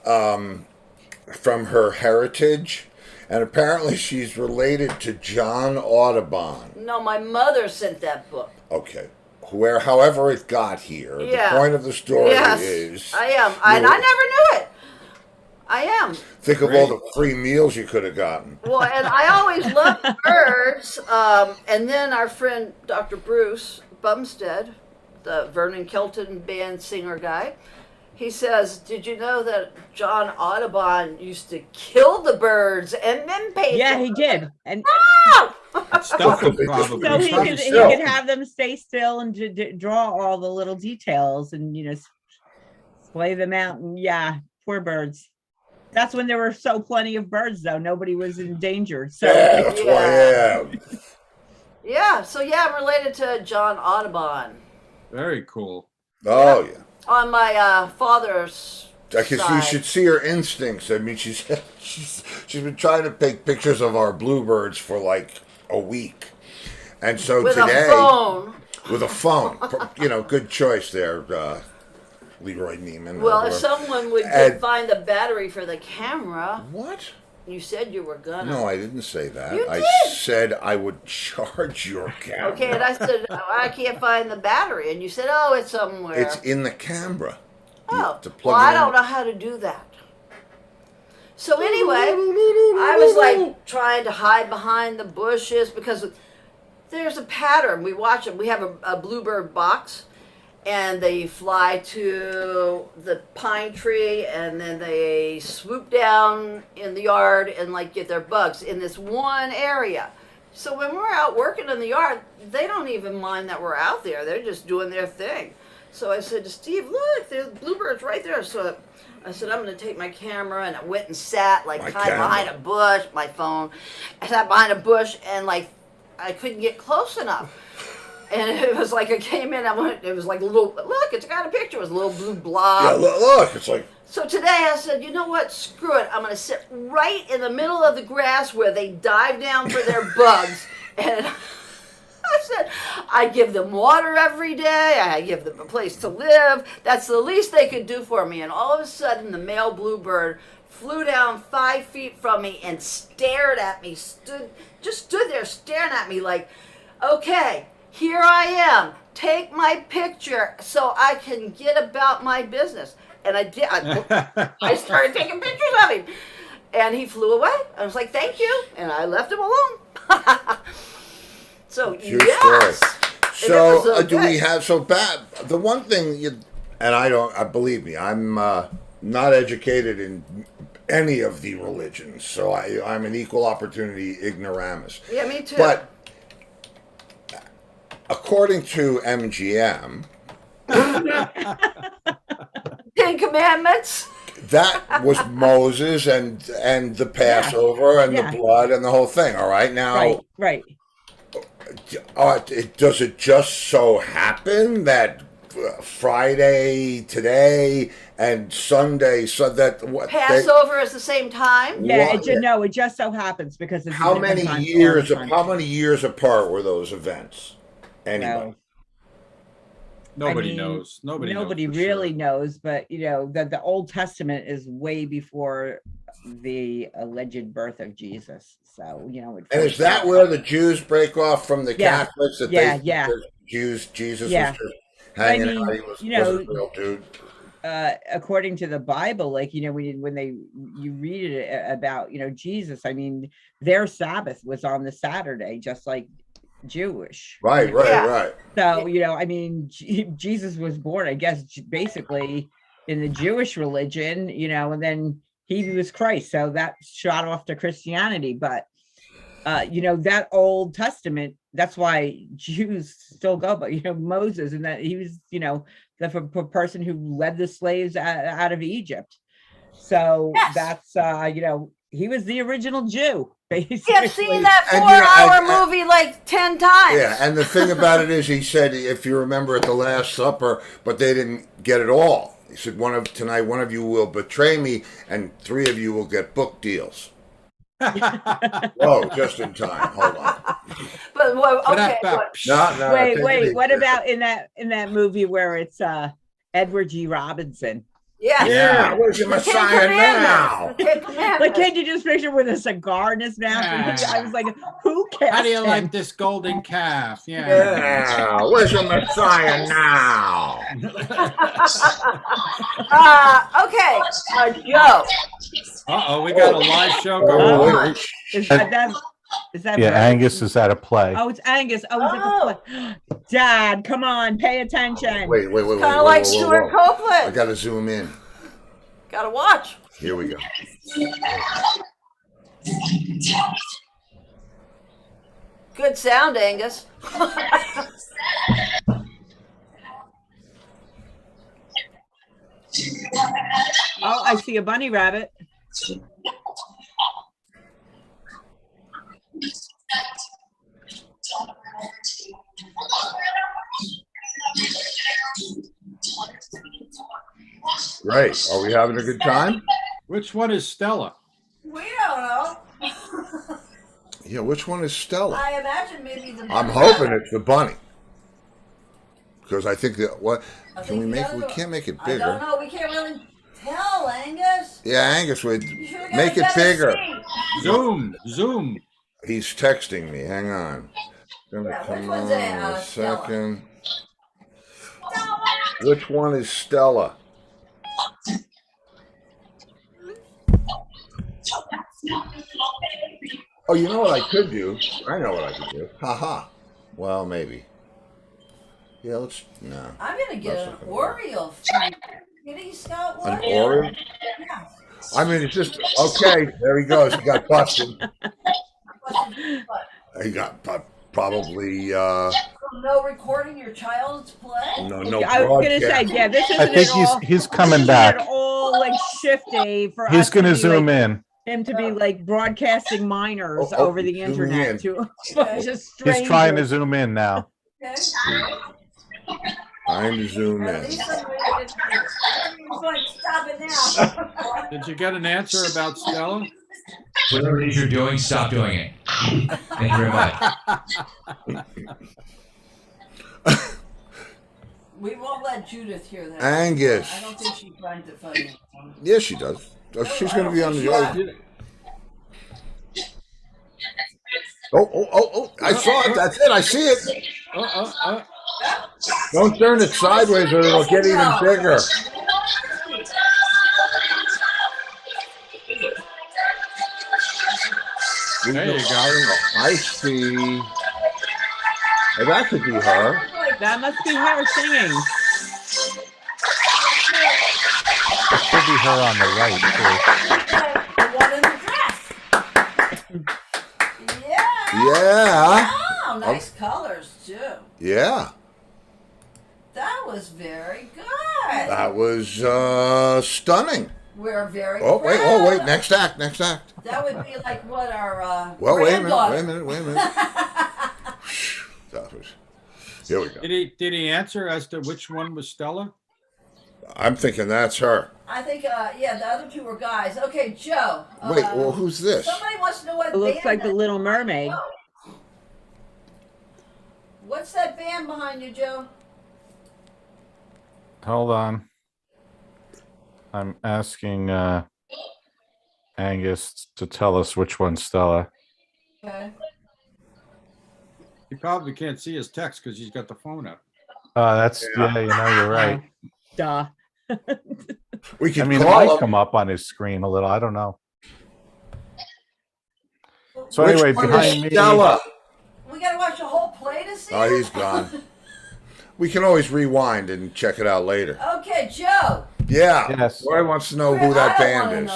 [SPEAKER 4] from her heritage, and apparently she's related to John Audubon.
[SPEAKER 3] No, my mother sent that book.
[SPEAKER 4] Okay, however it got here,
[SPEAKER 3] Yeah.
[SPEAKER 4] the point of the story
[SPEAKER 3] Yes,
[SPEAKER 4] is
[SPEAKER 3] I am. And I never knew it. I am.
[SPEAKER 4] think of all the free meals you could have gotten.
[SPEAKER 3] Well, and I always loved birds. And then our friend Dr. Bruce Bumstead, the Vernon Kelton band singer guy, he says, "Did you know that John Audubon used to kill the birds and then paint
[SPEAKER 5] Yeah,
[SPEAKER 3] them?"
[SPEAKER 5] he did. And
[SPEAKER 6] Stuff them probably.
[SPEAKER 5] so he
[SPEAKER 6] Probably
[SPEAKER 5] could
[SPEAKER 6] still.
[SPEAKER 5] have them stay still and draw all the little details and, splay them out. And yeah, poor birds. That's when there were so plenty of birds, though. Nobody was endangered. So
[SPEAKER 4] Yeah, that's why I am.
[SPEAKER 3] Yeah, so yeah, I'm related to John Audubon
[SPEAKER 6] Very cool.
[SPEAKER 4] Oh, yeah.
[SPEAKER 3] on my father's
[SPEAKER 4] Because you
[SPEAKER 3] side.
[SPEAKER 4] should see her instincts. I mean, she's been trying to take pictures of our bluebirds for like a week, and so
[SPEAKER 3] With
[SPEAKER 4] today
[SPEAKER 3] a phone.
[SPEAKER 4] with a phone, good choice there, Leroy Neiman.
[SPEAKER 3] Well, if
[SPEAKER 4] whatever.
[SPEAKER 3] someone would
[SPEAKER 4] And-
[SPEAKER 3] find the battery for the camera,
[SPEAKER 4] What?
[SPEAKER 3] you said you were gonna.
[SPEAKER 4] No, I didn't say that.
[SPEAKER 3] You
[SPEAKER 4] I
[SPEAKER 3] did.
[SPEAKER 4] said I would charge your camera.
[SPEAKER 3] Okay, and I said, I can't find the battery. And you said, oh, it's somewhere.
[SPEAKER 4] It's in the camera. You
[SPEAKER 3] oh,
[SPEAKER 4] have to plug
[SPEAKER 3] well,
[SPEAKER 4] it
[SPEAKER 3] I
[SPEAKER 4] in.
[SPEAKER 3] don't know how to do that. So anyway, I was like trying to hide behind the bushes because there's a pattern. We watch it. We have a bluebird box, and they fly to the pine tree, and then they swoop down in the yard and like get their bugs in this one area. So when we're out working in the yard, they don't even mind that we're out there. They're just doing their thing. So I said to Steve, look, there's bluebirds right there. So I said, I'm going to take my camera, and I went and sat like
[SPEAKER 4] My
[SPEAKER 3] kind of
[SPEAKER 4] camera.
[SPEAKER 3] behind a bush, my phone. I sat behind a bush, and like I couldn't get close enough. And it was like I came in, it was like a little, look, it's got a picture, it was a little blue
[SPEAKER 4] Yeah,
[SPEAKER 3] blob.
[SPEAKER 4] look, it's like
[SPEAKER 3] So today I said, you know what, screw it. I'm going to sit right in the middle of the grass where they dive down for their bugs. And I said, I give them water every day. I give them a place to live. That's the least they could do for me. And all of a sudden, the male bluebird flew down 5 feet from me and stared at me, stood there staring at me like, okay, here I am. Take my picture so I can get about my business. And I did. I started taking pictures of him. And he flew away. I was like, thank you. And I left him alone. So,
[SPEAKER 4] your
[SPEAKER 3] yes.
[SPEAKER 4] story.
[SPEAKER 3] And it was
[SPEAKER 4] So do we
[SPEAKER 3] good.
[SPEAKER 4] have the one thing and I believe me, I'm not educated in any of the religions, so I'm an equal opportunity ignoramus.
[SPEAKER 3] Yeah, me too.
[SPEAKER 4] But according to MGM,
[SPEAKER 3] Ten Commandments.
[SPEAKER 4] that was Moses and the Passover and
[SPEAKER 5] Yeah.
[SPEAKER 4] the blood and the whole thing. All right, now
[SPEAKER 5] right.
[SPEAKER 4] does it just so happen that Friday today and Sunday, so that what
[SPEAKER 3] Passover is the same time.
[SPEAKER 5] Yeah,
[SPEAKER 4] What?
[SPEAKER 5] it just so happens because it's a
[SPEAKER 4] how
[SPEAKER 5] different
[SPEAKER 4] many
[SPEAKER 5] time
[SPEAKER 4] years?
[SPEAKER 5] all the time.
[SPEAKER 4] How many years apart were those events? Anyway,
[SPEAKER 5] Well,
[SPEAKER 6] Nobody
[SPEAKER 5] I mean,
[SPEAKER 6] knows. Nobody knows for
[SPEAKER 5] really
[SPEAKER 6] sure.
[SPEAKER 5] knows, but that the Old Testament is way before the alleged birth of Jesus. So,
[SPEAKER 4] and is that where the Jews break off from the
[SPEAKER 5] Yeah.
[SPEAKER 4] Catholics? That
[SPEAKER 5] Yeah,
[SPEAKER 4] they,
[SPEAKER 5] yeah.
[SPEAKER 4] Jesus
[SPEAKER 5] Yeah.
[SPEAKER 4] was just hanging
[SPEAKER 5] I mean,
[SPEAKER 4] out. He was,
[SPEAKER 5] you know,
[SPEAKER 4] wasn't a real dude.
[SPEAKER 5] according to the Bible, like, when you read it about, Jesus, I mean, their Sabbath was on the Saturday, just like Jewish.
[SPEAKER 4] Right.
[SPEAKER 3] Yeah.
[SPEAKER 5] So, I mean, Jesus was born, I guess, basically in the Jewish religion, and then he was Christ. So that shot off to Christianity. But that Old Testament, that's why Jews still go, but Moses, and that he was, the person who led the slaves out of Egypt. So
[SPEAKER 3] Yes.
[SPEAKER 5] that's he was the original Jew, basically.
[SPEAKER 3] I've seen that
[SPEAKER 4] And,
[SPEAKER 3] 4-hour movie like 10 times.
[SPEAKER 4] Yeah, and the thing about it is, he said, if you remember at the Last Supper, but they didn't get it all. He said, tonight one of you will betray me, and 3 of you will get book deals. Oh, just in time. Hold on.
[SPEAKER 3] But okay.
[SPEAKER 4] No,
[SPEAKER 5] Wait. What about in that movie where it's Edward G. Robinson?
[SPEAKER 3] Yeah.
[SPEAKER 4] Where's your Messiah now?
[SPEAKER 5] Like, can't you just picture with a cigar in his mouth? I was like, who cares?
[SPEAKER 6] How do you like this golden calf?
[SPEAKER 4] Yeah, where's your Messiah now?
[SPEAKER 3] Okay, Joe.
[SPEAKER 6] We got a live show going on.
[SPEAKER 5] Is that
[SPEAKER 7] Yeah,
[SPEAKER 5] Brad?
[SPEAKER 7] Angus is at a play.
[SPEAKER 5] Oh, it's Angus. Oh, he's at the play. Dad, come on, pay attention.
[SPEAKER 4] Wait.
[SPEAKER 3] Kind of like Stuart
[SPEAKER 4] I
[SPEAKER 3] Copeland.
[SPEAKER 4] gotta zoom in.
[SPEAKER 3] Gotta watch.
[SPEAKER 4] Here we go.
[SPEAKER 3] Good sound, Angus.
[SPEAKER 5] Oh, I see a bunny rabbit.
[SPEAKER 4] Great. Are we having a good time?
[SPEAKER 6] Which one is Stella?
[SPEAKER 3] We don't know.
[SPEAKER 4] Yeah, which one is Stella?
[SPEAKER 3] I imagine maybe the.
[SPEAKER 4] I'm hoping it's the bunny. Because I think that can we
[SPEAKER 3] the
[SPEAKER 4] make
[SPEAKER 3] other
[SPEAKER 4] we
[SPEAKER 3] one-
[SPEAKER 4] can't make it
[SPEAKER 3] I
[SPEAKER 4] bigger.
[SPEAKER 3] don't know. We can't really tell, Angus.
[SPEAKER 4] Yeah, Angus would
[SPEAKER 3] You should've
[SPEAKER 4] make it
[SPEAKER 3] got a
[SPEAKER 4] bigger.
[SPEAKER 6] Zoom.
[SPEAKER 4] He's texting me. Hang on. Gonna
[SPEAKER 3] Yeah, which
[SPEAKER 4] come
[SPEAKER 3] one's
[SPEAKER 4] on
[SPEAKER 3] a,
[SPEAKER 4] a
[SPEAKER 3] Stella?
[SPEAKER 4] second. Which one is Stella? Oh, you know what I could do? I know what I could do. Haha. Well, maybe. Yeah, let's. No.
[SPEAKER 3] I'm gonna get
[SPEAKER 4] That's
[SPEAKER 3] an
[SPEAKER 4] not gonna
[SPEAKER 3] Oreo. Kitty Scott
[SPEAKER 4] An
[SPEAKER 3] Oreo.
[SPEAKER 4] Oreo?
[SPEAKER 3] Yeah.
[SPEAKER 4] I mean, it's just okay. There he goes. He got busted. He got probably
[SPEAKER 3] No recording your child's play.
[SPEAKER 4] no.
[SPEAKER 5] I was gonna say,
[SPEAKER 4] broadcast.
[SPEAKER 5] yeah, this isn't
[SPEAKER 7] I think
[SPEAKER 5] at all,
[SPEAKER 7] he's coming
[SPEAKER 5] this isn't
[SPEAKER 7] back.
[SPEAKER 5] at all like shifty for
[SPEAKER 7] He's
[SPEAKER 5] us to
[SPEAKER 7] gonna
[SPEAKER 5] be,
[SPEAKER 7] zoom
[SPEAKER 5] like,
[SPEAKER 7] in.
[SPEAKER 5] him to be like broadcasting minors
[SPEAKER 4] Oh,
[SPEAKER 5] over the
[SPEAKER 4] zoom
[SPEAKER 5] internet
[SPEAKER 4] in.
[SPEAKER 5] to a bunch of
[SPEAKER 7] He's trying to
[SPEAKER 5] strangers.
[SPEAKER 7] zoom in now.
[SPEAKER 3] Okay.
[SPEAKER 4] Trying to zoom
[SPEAKER 3] At
[SPEAKER 4] in.
[SPEAKER 3] least somebody didn't- He's like, stop it now.
[SPEAKER 6] Did you get an answer about Stella?
[SPEAKER 8] Whatever it is you're doing, stop doing it. Thank you very much.
[SPEAKER 3] We won't let Judith hear that.
[SPEAKER 4] Angus.
[SPEAKER 3] I don't think she finds it funny.
[SPEAKER 4] Yes, she does. She's going to be on the show. Oh! I saw it. That's it. I see it. Don't turn it sideways, or it'll get even bigger.
[SPEAKER 6] There you go.
[SPEAKER 4] I see. Oh, that could be her.
[SPEAKER 5] That must be her singing.
[SPEAKER 7] It should be her on the right,
[SPEAKER 3] The one in the dress. Yeah.
[SPEAKER 4] Yeah.
[SPEAKER 3] Wow, nice colors too.
[SPEAKER 4] Yeah.
[SPEAKER 3] That was very good.
[SPEAKER 4] That was stunning.
[SPEAKER 3] We're very
[SPEAKER 4] Oh, wait.
[SPEAKER 3] proud.
[SPEAKER 4] Oh, wait. Next act.
[SPEAKER 3] That would be like what our
[SPEAKER 4] Well, wait a
[SPEAKER 3] granddaughter.
[SPEAKER 4] minute. That was. Here we go.
[SPEAKER 6] Did he answer as to which one was Stella?
[SPEAKER 4] I'm thinking that's her.
[SPEAKER 3] I think, yeah, the other two were guys. Okay, Joe.
[SPEAKER 4] Wait, well, who's this?
[SPEAKER 3] Somebody wants to know what
[SPEAKER 5] It looks
[SPEAKER 3] band
[SPEAKER 5] like the
[SPEAKER 3] that-
[SPEAKER 5] Little Mermaid.
[SPEAKER 3] What's that band behind you, Joe?
[SPEAKER 7] Hold on. I'm asking Angus to tell us which one's Stella.
[SPEAKER 3] Okay.
[SPEAKER 6] He probably can't see his text because he's got the phone up.
[SPEAKER 7] You're right.
[SPEAKER 5] Duh.
[SPEAKER 4] We
[SPEAKER 7] I
[SPEAKER 4] can
[SPEAKER 7] mean, it
[SPEAKER 4] call
[SPEAKER 7] might
[SPEAKER 4] him.
[SPEAKER 7] come up on his screen a little. I don't know. So
[SPEAKER 4] Which
[SPEAKER 7] anyway,
[SPEAKER 4] one is
[SPEAKER 7] behind me,
[SPEAKER 4] Stella.
[SPEAKER 3] We gotta watch the whole play to see
[SPEAKER 4] Oh,
[SPEAKER 3] it?
[SPEAKER 4] he's gone. We can always rewind and check it out later.
[SPEAKER 3] Okay, Joe.
[SPEAKER 4] Yeah.
[SPEAKER 7] Yes.
[SPEAKER 4] Roy wants to know who that band is.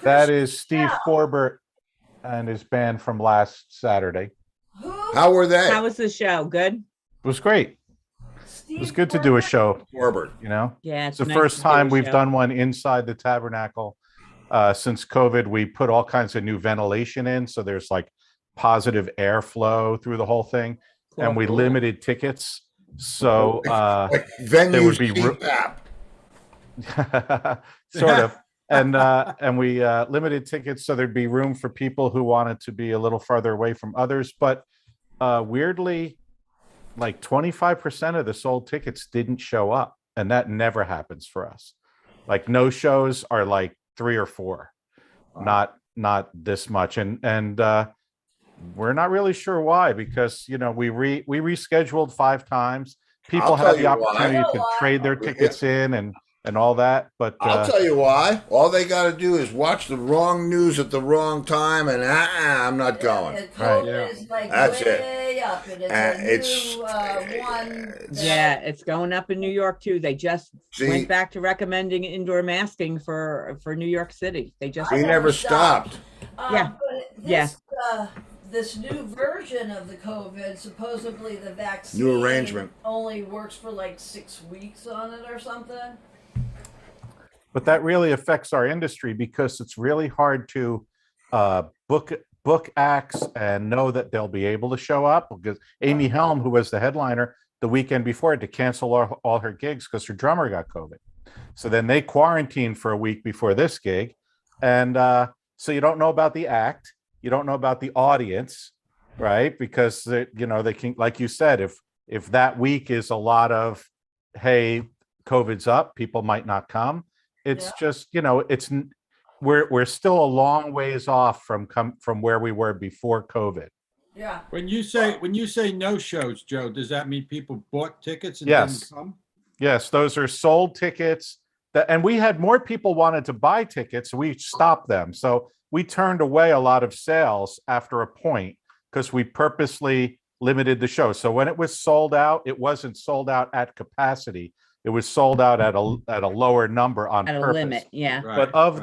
[SPEAKER 7] That is Steve Forbert and his band from last Saturday.
[SPEAKER 3] Who?
[SPEAKER 4] How were they?
[SPEAKER 5] How was the show? Good?
[SPEAKER 7] It was great. It was good to do a show,
[SPEAKER 4] Forbert.
[SPEAKER 7] you know?
[SPEAKER 5] Yeah.
[SPEAKER 7] It's the
[SPEAKER 5] nice
[SPEAKER 7] first
[SPEAKER 5] to do
[SPEAKER 7] time
[SPEAKER 5] a
[SPEAKER 7] we've
[SPEAKER 5] show.
[SPEAKER 7] done one inside the tabernacle. Since COVID, we put all kinds of new ventilation in. So there's like positive airflow through the whole thing. And we limited tickets. So
[SPEAKER 4] Like
[SPEAKER 7] there
[SPEAKER 4] venues
[SPEAKER 7] would be sort of. And we limited tickets so there'd be room for people who wanted to be a little farther away from others. But weirdly, like 25% of the sold tickets didn't show up. And that never happens for us. Like no shows are like 3 or 4, not this much. And we're not really sure why, because we rescheduled 5 times. People had the opportunity to trade their tickets in and all that. But
[SPEAKER 4] I'll tell you why. All they got to do is watch the wrong news at the wrong time, and I'm not going.
[SPEAKER 3] COVID is like
[SPEAKER 4] That's
[SPEAKER 3] way up, and it's a new one.
[SPEAKER 5] Yeah, it's going up in New York too. They just went back to recommending indoor masking for New York City. They just
[SPEAKER 4] we never stopped.
[SPEAKER 5] Yeah.
[SPEAKER 3] This new version of the COVID, supposedly the vaccine
[SPEAKER 4] New arrangement
[SPEAKER 3] only works for like 6 weeks on it or something.
[SPEAKER 7] But that really affects our industry because it's really hard to book acts and know that they'll be able to show up. Because Amy Helm, who was the headliner the weekend before, had to cancel all her gigs because her drummer got COVID. So then they quarantined for a week before this gig. And so you don't know about the act. You don't know about the audience, right? Because they can, like you said, if that week is a lot of, hey, COVID's up, people might not come. It's just, we're still a long ways off from where we were before COVID.
[SPEAKER 3] Yeah.
[SPEAKER 6] When you say no shows, Joe, does that mean people bought tickets and
[SPEAKER 7] Yes.
[SPEAKER 6] didn't come?
[SPEAKER 7] Yes, those are sold tickets. And we had more people wanted to buy tickets. So we stopped them. So we turned away a lot of sales after a point because we purposely limited the show. So when it was sold out, it wasn't sold out at capacity. It was sold out at a lower number on
[SPEAKER 5] at
[SPEAKER 7] purpose.
[SPEAKER 5] a limit. Yeah.
[SPEAKER 6] Right,
[SPEAKER 7] But of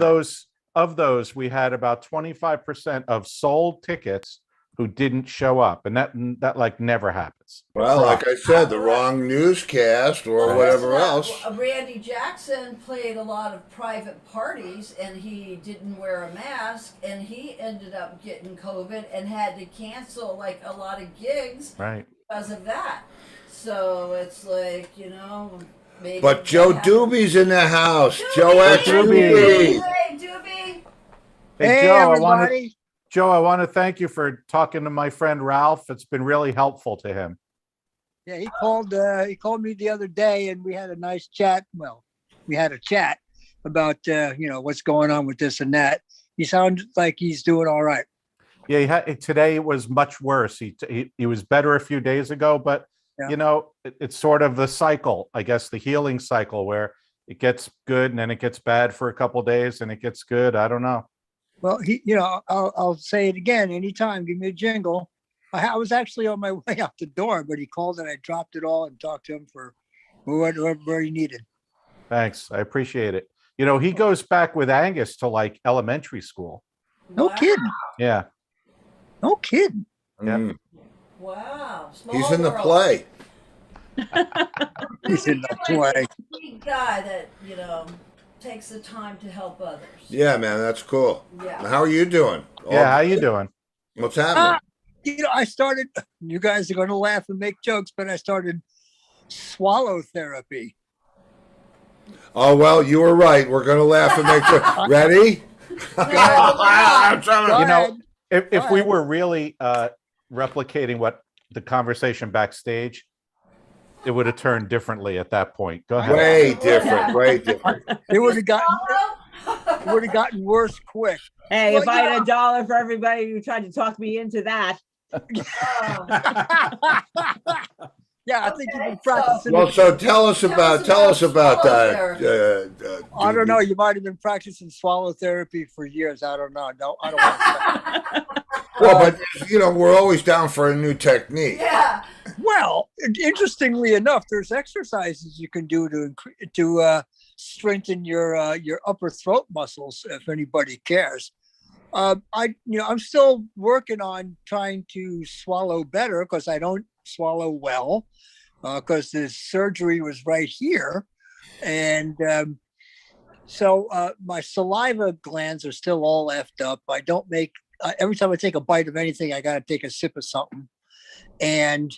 [SPEAKER 7] those, we had about 25% of sold tickets who didn't show up, and that like never happens.
[SPEAKER 4] Well, like I said, the wrong newscast or whatever else.
[SPEAKER 3] Randy Jackson played a lot of private parties, and he didn't wear a mask, and he ended up getting COVID and had to cancel like a lot of gigs
[SPEAKER 7] Right.
[SPEAKER 3] because of that. So it's like, maybe.
[SPEAKER 4] But Joe Doobie's in the house. Joe X.
[SPEAKER 7] Doobie.
[SPEAKER 3] Hey, Doobie.
[SPEAKER 7] Hey, Joe, I want to thank you for talking to my friend Ralph. It's been really helpful to him.
[SPEAKER 9] Yeah, he called me the other day and we had a nice chat. Well, we had a chat about what's going on with this and that. He sounded like he's doing all right.
[SPEAKER 7] Yeah, today it was much worse. He was better a few days ago, but it's sort of the cycle, I guess, the healing cycle where it gets good and then it gets bad for a couple of days and it gets good. I don't know.
[SPEAKER 9] Well, I'll say it again. Anytime, give me a jingle. I was actually on my way out the door, but he called and I dropped it all and talked to him for whatever he needed.
[SPEAKER 7] Thanks. I appreciate it. He goes back with Angus to like elementary school.
[SPEAKER 9] No kidding.
[SPEAKER 7] Yeah.
[SPEAKER 9] No kidding.
[SPEAKER 7] Yeah.
[SPEAKER 3] Wow.
[SPEAKER 4] He's in the play.
[SPEAKER 9] He's in the play.
[SPEAKER 3] Big guy that, takes the time to help others.
[SPEAKER 4] Yeah, man, that's cool.
[SPEAKER 3] Yeah.
[SPEAKER 4] How are you doing?
[SPEAKER 7] Yeah, how you doing?
[SPEAKER 4] What's happening?
[SPEAKER 9] I started, you guys are going to laugh and make jokes, but I started swallow therapy.
[SPEAKER 4] Oh, well, you were right. We're going to laugh and make sure. Ready?
[SPEAKER 7] If we were really replicating what the conversation backstage, it would have turned differently at that point. Go ahead.
[SPEAKER 4] Way different.
[SPEAKER 9] It would have gotten worse quick.
[SPEAKER 5] Hey,
[SPEAKER 9] Well,
[SPEAKER 5] if I had $1 for everybody who tried to talk me into that.
[SPEAKER 9] Yeah, I think you've been practicing.
[SPEAKER 4] Well, so tell us about that.
[SPEAKER 9] I don't know. You might have been practicing swallow therapy for years. I don't know. No, I don't want to.
[SPEAKER 4] Well, but we're always down for a new technique.
[SPEAKER 3] Yeah.
[SPEAKER 9] Well, interestingly enough, there's exercises you can do to strengthen your upper throat muscles if anybody cares. I'm still working on trying to swallow better because I don't swallow well because the surgery was right here, and so my saliva glands are still all effed up. I don't make every time I take a bite of anything, I got to take a sip of something, and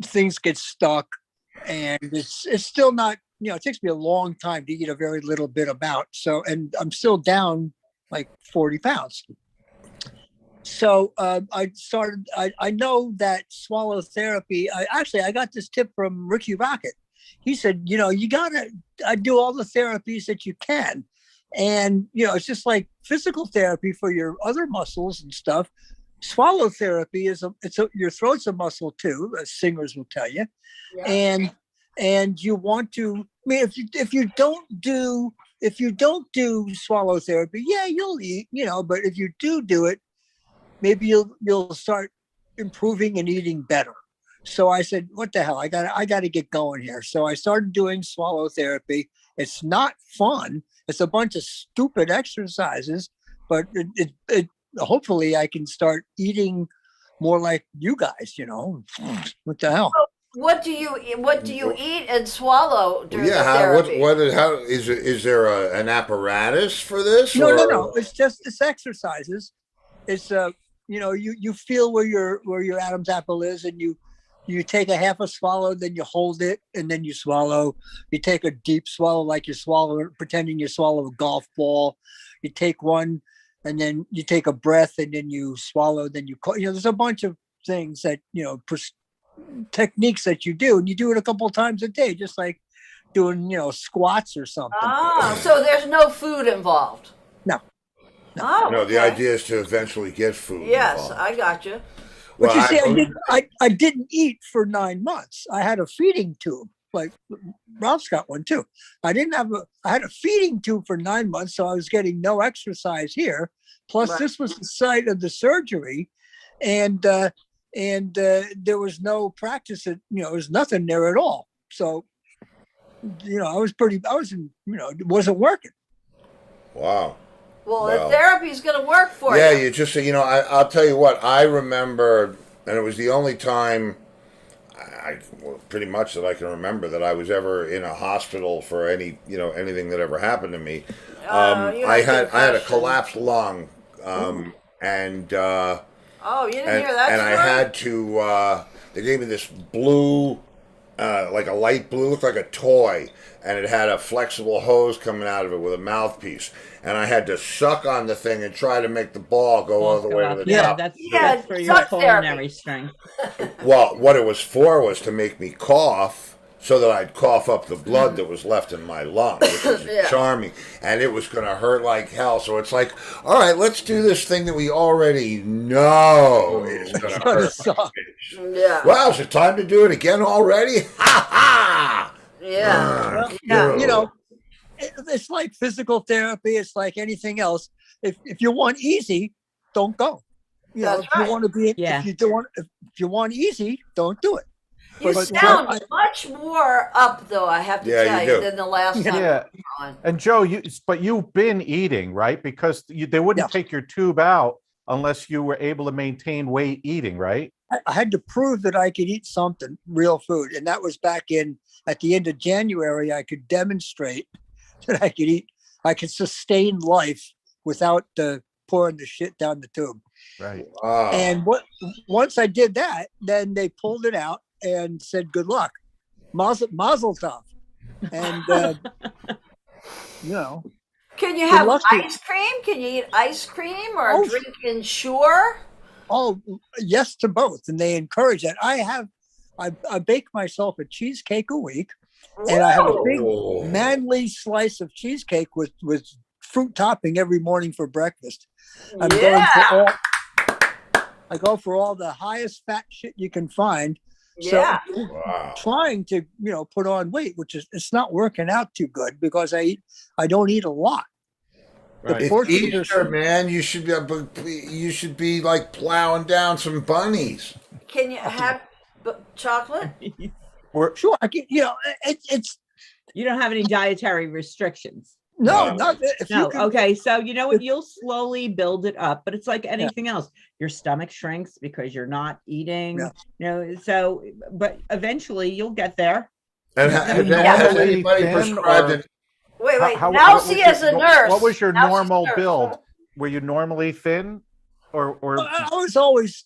[SPEAKER 9] things get stuck, and it's still not. It takes me a long time to eat a very little bit about. So, and I'm still down like 40 pounds. So I know that swallow therapy. I got this tip from Ricky Rocket. He said, you gotta do all the therapies that you can. And, it's just like physical therapy for your other muscles and stuff. Swallow therapy your throat's a muscle too, as singers will tell you. Yeah. And you want to, if you don't do swallow therapy, yeah, you'll eat, but if you do it, maybe you'll start improving and eating better. So I said, what the hell? I got to get going here. So I started doing swallow therapy. It's not fun. It's a bunch of stupid exercises, but it hopefully I can start eating more like you guys, what the hell?
[SPEAKER 3] What do you eat and swallow during the
[SPEAKER 4] how
[SPEAKER 3] therapy?
[SPEAKER 4] is there an apparatus for this?
[SPEAKER 9] No. It's exercises. It's you feel where your Adam's apple is, and you take a half a swallow, then you hold it, and then you swallow. You take a deep swallow, like pretending you swallow a golf ball. You take one, and then you take a breath, and then you swallow. Then there's a bunch of things that techniques that you do, and you do it a couple of times a day, just like doing squats or something.
[SPEAKER 3] Oh, so there's no food involved.
[SPEAKER 9] No.
[SPEAKER 3] Oh,
[SPEAKER 4] No, the idea is to eventually get food.
[SPEAKER 3] Yes,
[SPEAKER 4] involved.
[SPEAKER 3] I got you.
[SPEAKER 9] But you see, I didn't eat for 9 months. I had a feeding tube, like Ralph's got one too. I had a feeding tube for 9 months, so I was getting no exercise here. Plus, right. This was the site of the surgery, and there was no practice. There was nothing there at all. So, it wasn't working.
[SPEAKER 4] Wow.
[SPEAKER 3] Well, the therapy's going to work for you.
[SPEAKER 4] Yeah, you just I'll tell you what, I remember, and it was the only time, pretty much that I can remember that I was ever in a hospital for anything that ever happened to me. I had a collapsed lung, and
[SPEAKER 3] oh, you didn't hear that
[SPEAKER 4] and
[SPEAKER 3] story?
[SPEAKER 4] I had to. They gave me this blue, like a light blue, looked like a toy, and it had a flexible hose coming out of it with a mouthpiece. And I had to suck on the thing and try to make the ball go all the way to the top.
[SPEAKER 5] That's for your pulmonary strength.
[SPEAKER 4] Well, what it was for was to make me cough so that I'd cough up the blood that was left in my lung, which was charming. And it was going to hurt like hell. So it's like, all right, let's do this thing that we already know is going to hurt.
[SPEAKER 3] Yeah.
[SPEAKER 4] Wow, is it time to do it again already? Ha ha!
[SPEAKER 3] Yeah.
[SPEAKER 9] It's like physical therapy. It's like anything else. If you want easy, don't go. If you want to be, if you want easy, don't do it.
[SPEAKER 3] You sound much more up, though. I have to tell you, than the last time.
[SPEAKER 7] Yeah, and Joe, you've been eating, right? Because they wouldn't take your tube out unless you were able to maintain weight eating, right?
[SPEAKER 9] I had to prove that I could eat something, real food, and that was back at the end of January. I could demonstrate that I could sustain life without pouring the shit down the tube.
[SPEAKER 7] Right.
[SPEAKER 4] Wow.
[SPEAKER 9] And once I did that, then they pulled it out and said, "Good luck, mazel tov." And
[SPEAKER 3] Can you have ice cream? Can you eat ice cream or drink Ensure?
[SPEAKER 9] Oh, yes to both, and they encourage that. I bake myself a cheesecake a week. And I have a big manly slice of cheesecake with fruit topping every morning for breakfast. I go for all the highest fat shit you can find. So trying to, put on weight, which is, it's not working out too good because I don't eat a lot.
[SPEAKER 4] Right. It's Easter, man. You should be like plowing down some bunnies.
[SPEAKER 3] Can you have chocolate?
[SPEAKER 9] Sure, I can.
[SPEAKER 5] You don't have any dietary restrictions.
[SPEAKER 9] No,
[SPEAKER 4] No.
[SPEAKER 9] not if
[SPEAKER 5] No.
[SPEAKER 9] you can.
[SPEAKER 5] Okay. So you know what? You'll slowly build it up, but it's like anything else. Your stomach shrinks because you're not eating,
[SPEAKER 9] Yeah.
[SPEAKER 5] you know, so, but eventually you'll get there.
[SPEAKER 4] And
[SPEAKER 5] Have you
[SPEAKER 4] has
[SPEAKER 5] normally
[SPEAKER 4] anybody
[SPEAKER 7] thin
[SPEAKER 4] prescribed
[SPEAKER 7] or-
[SPEAKER 4] it?
[SPEAKER 3] Wait.
[SPEAKER 7] What
[SPEAKER 3] Now
[SPEAKER 7] was
[SPEAKER 3] she
[SPEAKER 7] your-
[SPEAKER 3] is a nurse.
[SPEAKER 7] What was your
[SPEAKER 3] Now she's a
[SPEAKER 7] normal
[SPEAKER 3] nurse.
[SPEAKER 7] build? Were you normally thin, or
[SPEAKER 9] I was always,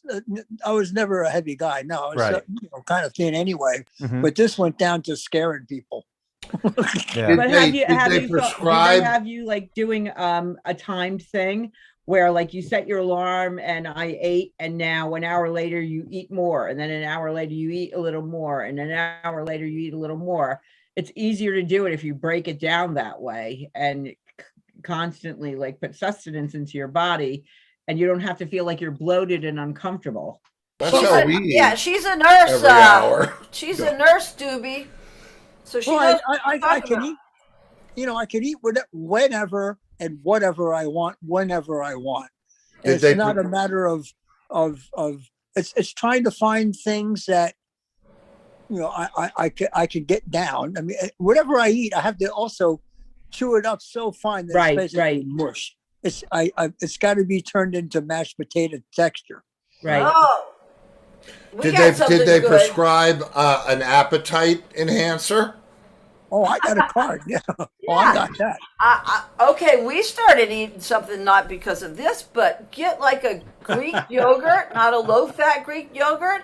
[SPEAKER 9] I was never a heavy guy. No, I was
[SPEAKER 7] Right.
[SPEAKER 9] kind of thin anyway.
[SPEAKER 7] Mhm.
[SPEAKER 9] But this went down to scaring people.
[SPEAKER 7] Yeah.
[SPEAKER 5] But
[SPEAKER 4] Did
[SPEAKER 5] did
[SPEAKER 4] they
[SPEAKER 5] they
[SPEAKER 4] prescribe?
[SPEAKER 5] have you like doing a timed thing where like you set your alarm and I ate and now an hour later you eat more and then an hour later you eat a little more and an hour later you eat a little more. It's easier to do it if you break it down that way and constantly like put sustenance into your body and you don't have to feel like you're bloated and uncomfortable.
[SPEAKER 4] That's how we eat
[SPEAKER 3] Yeah, she's a nurse.
[SPEAKER 4] every hour.
[SPEAKER 3] She's a nurse, Doobie. So she
[SPEAKER 9] Well,
[SPEAKER 3] knows.
[SPEAKER 9] I can eat, I can eat whenever and whatever I want, whenever I want.
[SPEAKER 4] Did
[SPEAKER 9] It's
[SPEAKER 4] they
[SPEAKER 9] not a matter of it's trying to find things that I can get down. I mean, whatever I eat, I have to also chew it up so fine that
[SPEAKER 5] Right,
[SPEAKER 9] it's basically
[SPEAKER 5] right.
[SPEAKER 9] mush. It's got to be turned into mashed potato texture.
[SPEAKER 5] Right.
[SPEAKER 3] Oh. We
[SPEAKER 4] Did
[SPEAKER 3] got
[SPEAKER 4] they
[SPEAKER 3] something good.
[SPEAKER 4] prescribe an appetite enhancer?
[SPEAKER 9] Oh, I got a card. Yeah. Oh, I got that.
[SPEAKER 3] Okay, we started eating something not because of this, but get like a Greek yogurt, not a low-fat Greek yogurt,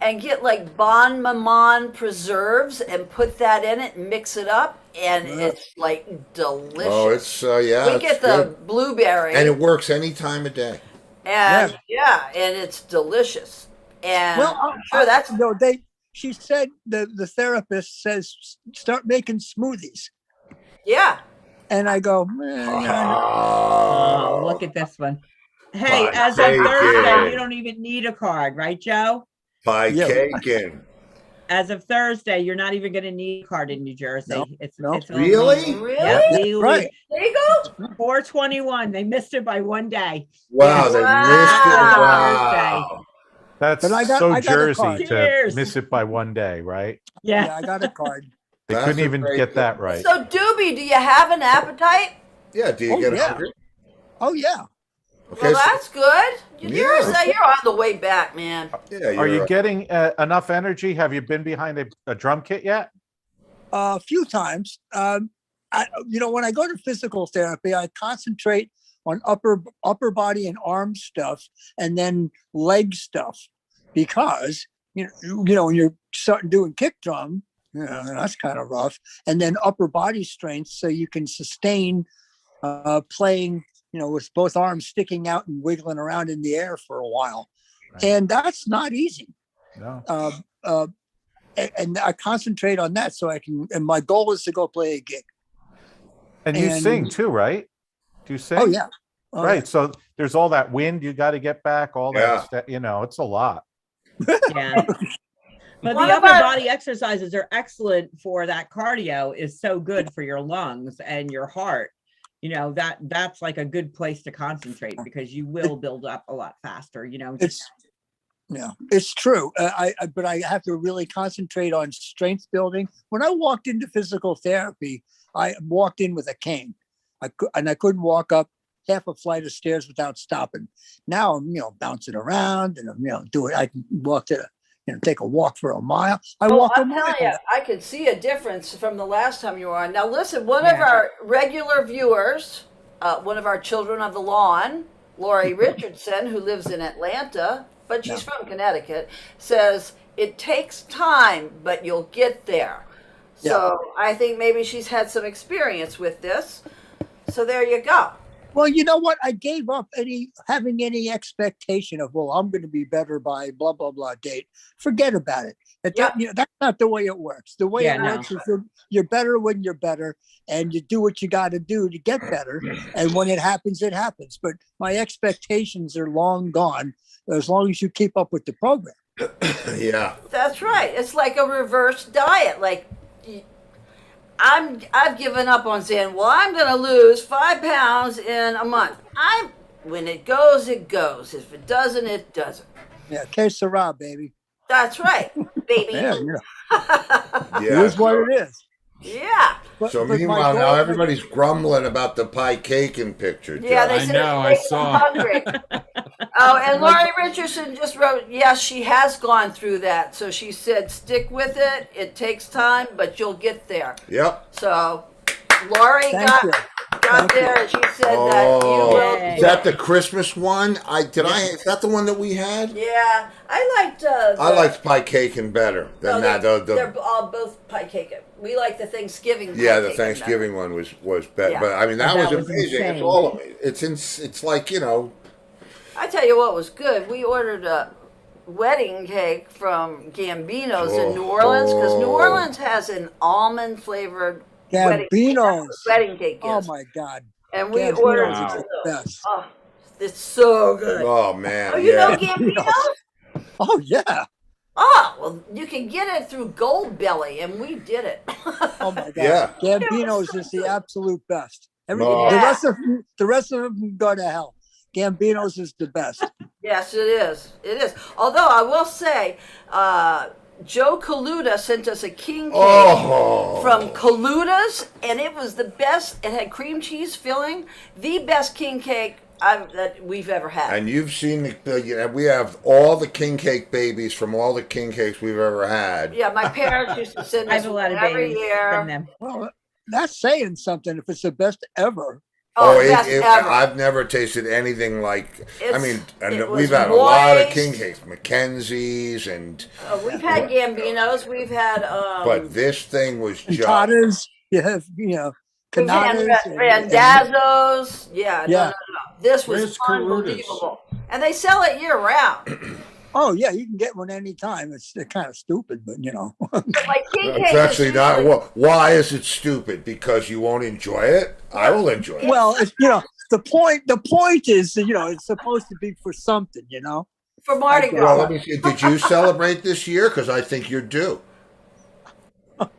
[SPEAKER 3] and get like Bon Maman preserves and put that in it and mix it up, and it's like delicious.
[SPEAKER 4] Oh, it's
[SPEAKER 3] we
[SPEAKER 4] it's
[SPEAKER 3] get the
[SPEAKER 4] good.
[SPEAKER 3] blueberry,
[SPEAKER 4] And it works any time of day.
[SPEAKER 3] and and it's delicious. And
[SPEAKER 9] Well,
[SPEAKER 3] I'm sure that's
[SPEAKER 9] she said the therapist says start making smoothies,
[SPEAKER 3] yeah.
[SPEAKER 9] and I go,
[SPEAKER 5] Oh, look at this one. Hey,
[SPEAKER 4] Pie
[SPEAKER 5] as of
[SPEAKER 4] bacon.
[SPEAKER 5] Thursday, you don't even need a card, right, Joe?
[SPEAKER 4] Pie
[SPEAKER 9] Yeah.
[SPEAKER 4] caking.
[SPEAKER 5] As of Thursday, you're not even going to need a card in New Jersey.
[SPEAKER 9] No,
[SPEAKER 5] It's
[SPEAKER 9] no.
[SPEAKER 5] it's
[SPEAKER 4] Really?
[SPEAKER 3] Really?
[SPEAKER 5] Yep, legally.
[SPEAKER 9] Right.
[SPEAKER 3] There you go.
[SPEAKER 5] 421. They missed it by one day.
[SPEAKER 4] Wow, they missed it.
[SPEAKER 5] Wow.
[SPEAKER 4] Wow.
[SPEAKER 7] That's
[SPEAKER 9] But I got
[SPEAKER 7] so
[SPEAKER 9] a
[SPEAKER 7] Jersey
[SPEAKER 9] card.
[SPEAKER 7] to
[SPEAKER 5] Cheers.
[SPEAKER 7] miss it by one day, right?
[SPEAKER 5] Yeah.
[SPEAKER 9] yeah, I got a card.
[SPEAKER 7] They
[SPEAKER 4] That's
[SPEAKER 7] couldn't
[SPEAKER 4] a
[SPEAKER 7] even
[SPEAKER 4] great
[SPEAKER 7] get
[SPEAKER 4] thing.
[SPEAKER 7] that right.
[SPEAKER 3] So Doobie, do you have an appetite?
[SPEAKER 4] Yeah, do you
[SPEAKER 9] Oh,
[SPEAKER 4] get
[SPEAKER 9] yeah.
[SPEAKER 4] hungry?
[SPEAKER 9] Oh yeah.
[SPEAKER 4] Okay,
[SPEAKER 3] Well, that's good. You're
[SPEAKER 4] Yeah.
[SPEAKER 3] on the way back, man.
[SPEAKER 4] yeah,
[SPEAKER 7] Are you
[SPEAKER 4] you're-
[SPEAKER 7] getting enough energy? Have you been behind a drum kit yet?
[SPEAKER 9] A few times. When I go to physical therapy, I concentrate on upper body and arm stuff, and then leg stuff, because when you're starting doing kick drum, that's kind of rough, and then upper body strength, so you can sustain playing, with both arms sticking out and wiggling around in the air for a while,
[SPEAKER 7] Right.
[SPEAKER 9] and that's not easy.
[SPEAKER 7] No.
[SPEAKER 9] And I concentrate on that so I can, and my goal is to go play a gig.
[SPEAKER 7] And you
[SPEAKER 9] and-
[SPEAKER 7] sing too, right? Do you sing?
[SPEAKER 9] Oh yeah. Oh,
[SPEAKER 7] Right. So there's all that wind you got to get back, all
[SPEAKER 4] Yeah.
[SPEAKER 7] that, it's a lot.
[SPEAKER 5] Yeah. But
[SPEAKER 3] One
[SPEAKER 5] the
[SPEAKER 3] of
[SPEAKER 5] upper
[SPEAKER 3] our-
[SPEAKER 5] body exercises are excellent for that. Cardio is so good for your lungs and your heart. That's like a good place to concentrate because you will build up a lot faster,
[SPEAKER 9] It's true. But I have to really concentrate on strength building. When I walked into physical therapy, I walked in with a cane. I couldn't walk up half a flight of stairs without stopping. Now I'm, bouncing around, and I'm, I can walk take a walk for a mile. I walk a
[SPEAKER 3] I'm
[SPEAKER 9] mile.
[SPEAKER 3] telling you, I could see a difference from the last time you were on. Now, listen, one of
[SPEAKER 5] Yeah.
[SPEAKER 3] our regular viewers, one of our children of the lawn, Laurie Richardson, who lives in Atlanta, but she's from Connecticut, says it takes time, but you'll get there. So I think maybe she's had some experience with this. So there you go.
[SPEAKER 9] Well, you know what? I gave up having any expectation of, I'm going to be better by blah, blah, blah date. Forget about it. That's not the way it works. The way
[SPEAKER 5] Yeah,
[SPEAKER 9] it
[SPEAKER 5] no.
[SPEAKER 9] works is you're better when you're better, and you do what you got to do to get better. And when it happens, it happens. But my expectations are long gone as long as you keep up with the program.
[SPEAKER 4] yeah.
[SPEAKER 3] That's right. It's like a reverse diet. Like I've given up on saying, well, I'm going to lose 5 pounds in a month. When it goes, it goes. If it doesn't, it doesn't.
[SPEAKER 9] Yeah, que sera, baby.
[SPEAKER 3] That's right, baby.
[SPEAKER 9] Yeah,
[SPEAKER 4] Yeah.
[SPEAKER 9] it is what it is.
[SPEAKER 3] Yeah.
[SPEAKER 4] So
[SPEAKER 9] but my
[SPEAKER 4] meanwhile, now
[SPEAKER 9] goal-
[SPEAKER 4] everybody's grumbling about the pie cake in picture.
[SPEAKER 3] Yeah,
[SPEAKER 4] Jeff.
[SPEAKER 3] they
[SPEAKER 6] I
[SPEAKER 3] said
[SPEAKER 6] know,
[SPEAKER 3] it's
[SPEAKER 6] I
[SPEAKER 3] making
[SPEAKER 6] saw.
[SPEAKER 3] them hungry. Oh, and Laurie Richardson just wrote, yes, she has gone through that. So she said, stick with it. It takes time, but you'll get there.
[SPEAKER 4] Yep.
[SPEAKER 3] So Laurie
[SPEAKER 9] Thank
[SPEAKER 3] got
[SPEAKER 9] you.
[SPEAKER 3] got
[SPEAKER 9] Thank you.
[SPEAKER 3] there, and she said that you
[SPEAKER 4] Oh,
[SPEAKER 3] will.
[SPEAKER 5] Yay.
[SPEAKER 4] is that the Christmas one? Is that the one that we had?
[SPEAKER 3] Yeah, I liked.
[SPEAKER 4] I liked pie caking better than that.
[SPEAKER 3] They're all both pie cake. We like the Thanksgiving.
[SPEAKER 4] Yeah,
[SPEAKER 3] pie
[SPEAKER 4] the
[SPEAKER 3] cake
[SPEAKER 4] Thanksgiving one was better.
[SPEAKER 3] Yeah.
[SPEAKER 4] But I mean, that,
[SPEAKER 5] That
[SPEAKER 4] was
[SPEAKER 5] was
[SPEAKER 4] amazing. It's
[SPEAKER 5] insane.
[SPEAKER 4] all it's like, you know.
[SPEAKER 3] I tell you what was good. We ordered a wedding cake from Gambino's in New Orleans because New
[SPEAKER 4] Oh.
[SPEAKER 3] Orleans has an almond flavored
[SPEAKER 9] Gambino's.
[SPEAKER 3] wedding cake.
[SPEAKER 9] Oh
[SPEAKER 3] Yes.
[SPEAKER 9] my God.
[SPEAKER 3] And we
[SPEAKER 9] Gambino's
[SPEAKER 3] ordered
[SPEAKER 9] is
[SPEAKER 6] Wow.
[SPEAKER 9] the best.
[SPEAKER 3] Oh, it's so good.
[SPEAKER 4] Oh man.
[SPEAKER 3] Oh, you know
[SPEAKER 4] yeah.
[SPEAKER 3] Gambino's?
[SPEAKER 9] Oh yeah.
[SPEAKER 3] Oh, well, you can get it through Gold Belly, and we did it.
[SPEAKER 9] Oh my God.
[SPEAKER 4] Yeah.
[SPEAKER 9] Gambino's is the absolute best.
[SPEAKER 4] Oh.
[SPEAKER 9] The rest of them can go to hell. Gambino's is the best.
[SPEAKER 3] Yes, it is. It is. Although I will say, Joe Kaluta sent us a king cake
[SPEAKER 4] Oh.
[SPEAKER 3] from Kaluta's, and it was the best. It had cream cheese filling, the best king cake that we've ever had.
[SPEAKER 4] And you've seen we have all the king cake babies from all the king cakes we've ever had.
[SPEAKER 3] Yeah, my parents used to send
[SPEAKER 5] I
[SPEAKER 3] us
[SPEAKER 5] have a lot of
[SPEAKER 3] one every
[SPEAKER 5] babies
[SPEAKER 3] year.
[SPEAKER 5] from them.
[SPEAKER 9] Well, that's saying something if it's the best ever.
[SPEAKER 3] Oh, best ever.
[SPEAKER 4] I've never tasted anything like. I mean, and
[SPEAKER 3] it
[SPEAKER 4] we've
[SPEAKER 3] was
[SPEAKER 4] had a lot of
[SPEAKER 3] moist.
[SPEAKER 4] king cakes, Mackenzie's, and
[SPEAKER 3] We've had Gambino's. We've had.
[SPEAKER 4] but this thing was just.
[SPEAKER 9] Canadas. You have,
[SPEAKER 3] We've had
[SPEAKER 9] canadas.
[SPEAKER 3] Randazzo's. Yeah.
[SPEAKER 9] Yeah.
[SPEAKER 3] No. This was
[SPEAKER 6] Where's Kaluta's?
[SPEAKER 3] unbelievable. And they sell it year round.
[SPEAKER 9] Oh yeah, you can get one anytime. It's kind of stupid, but
[SPEAKER 3] Like king cake
[SPEAKER 4] It's
[SPEAKER 3] is
[SPEAKER 4] actually not.
[SPEAKER 3] usually-
[SPEAKER 4] Why is it stupid? Because you won't enjoy it. I will enjoy it.
[SPEAKER 9] well, it's, the point is that, it's supposed to be for something,
[SPEAKER 3] for Mardi
[SPEAKER 9] Well,
[SPEAKER 4] Well,
[SPEAKER 3] Gras.
[SPEAKER 4] let me see. Did you celebrate this year? Because I think you're due.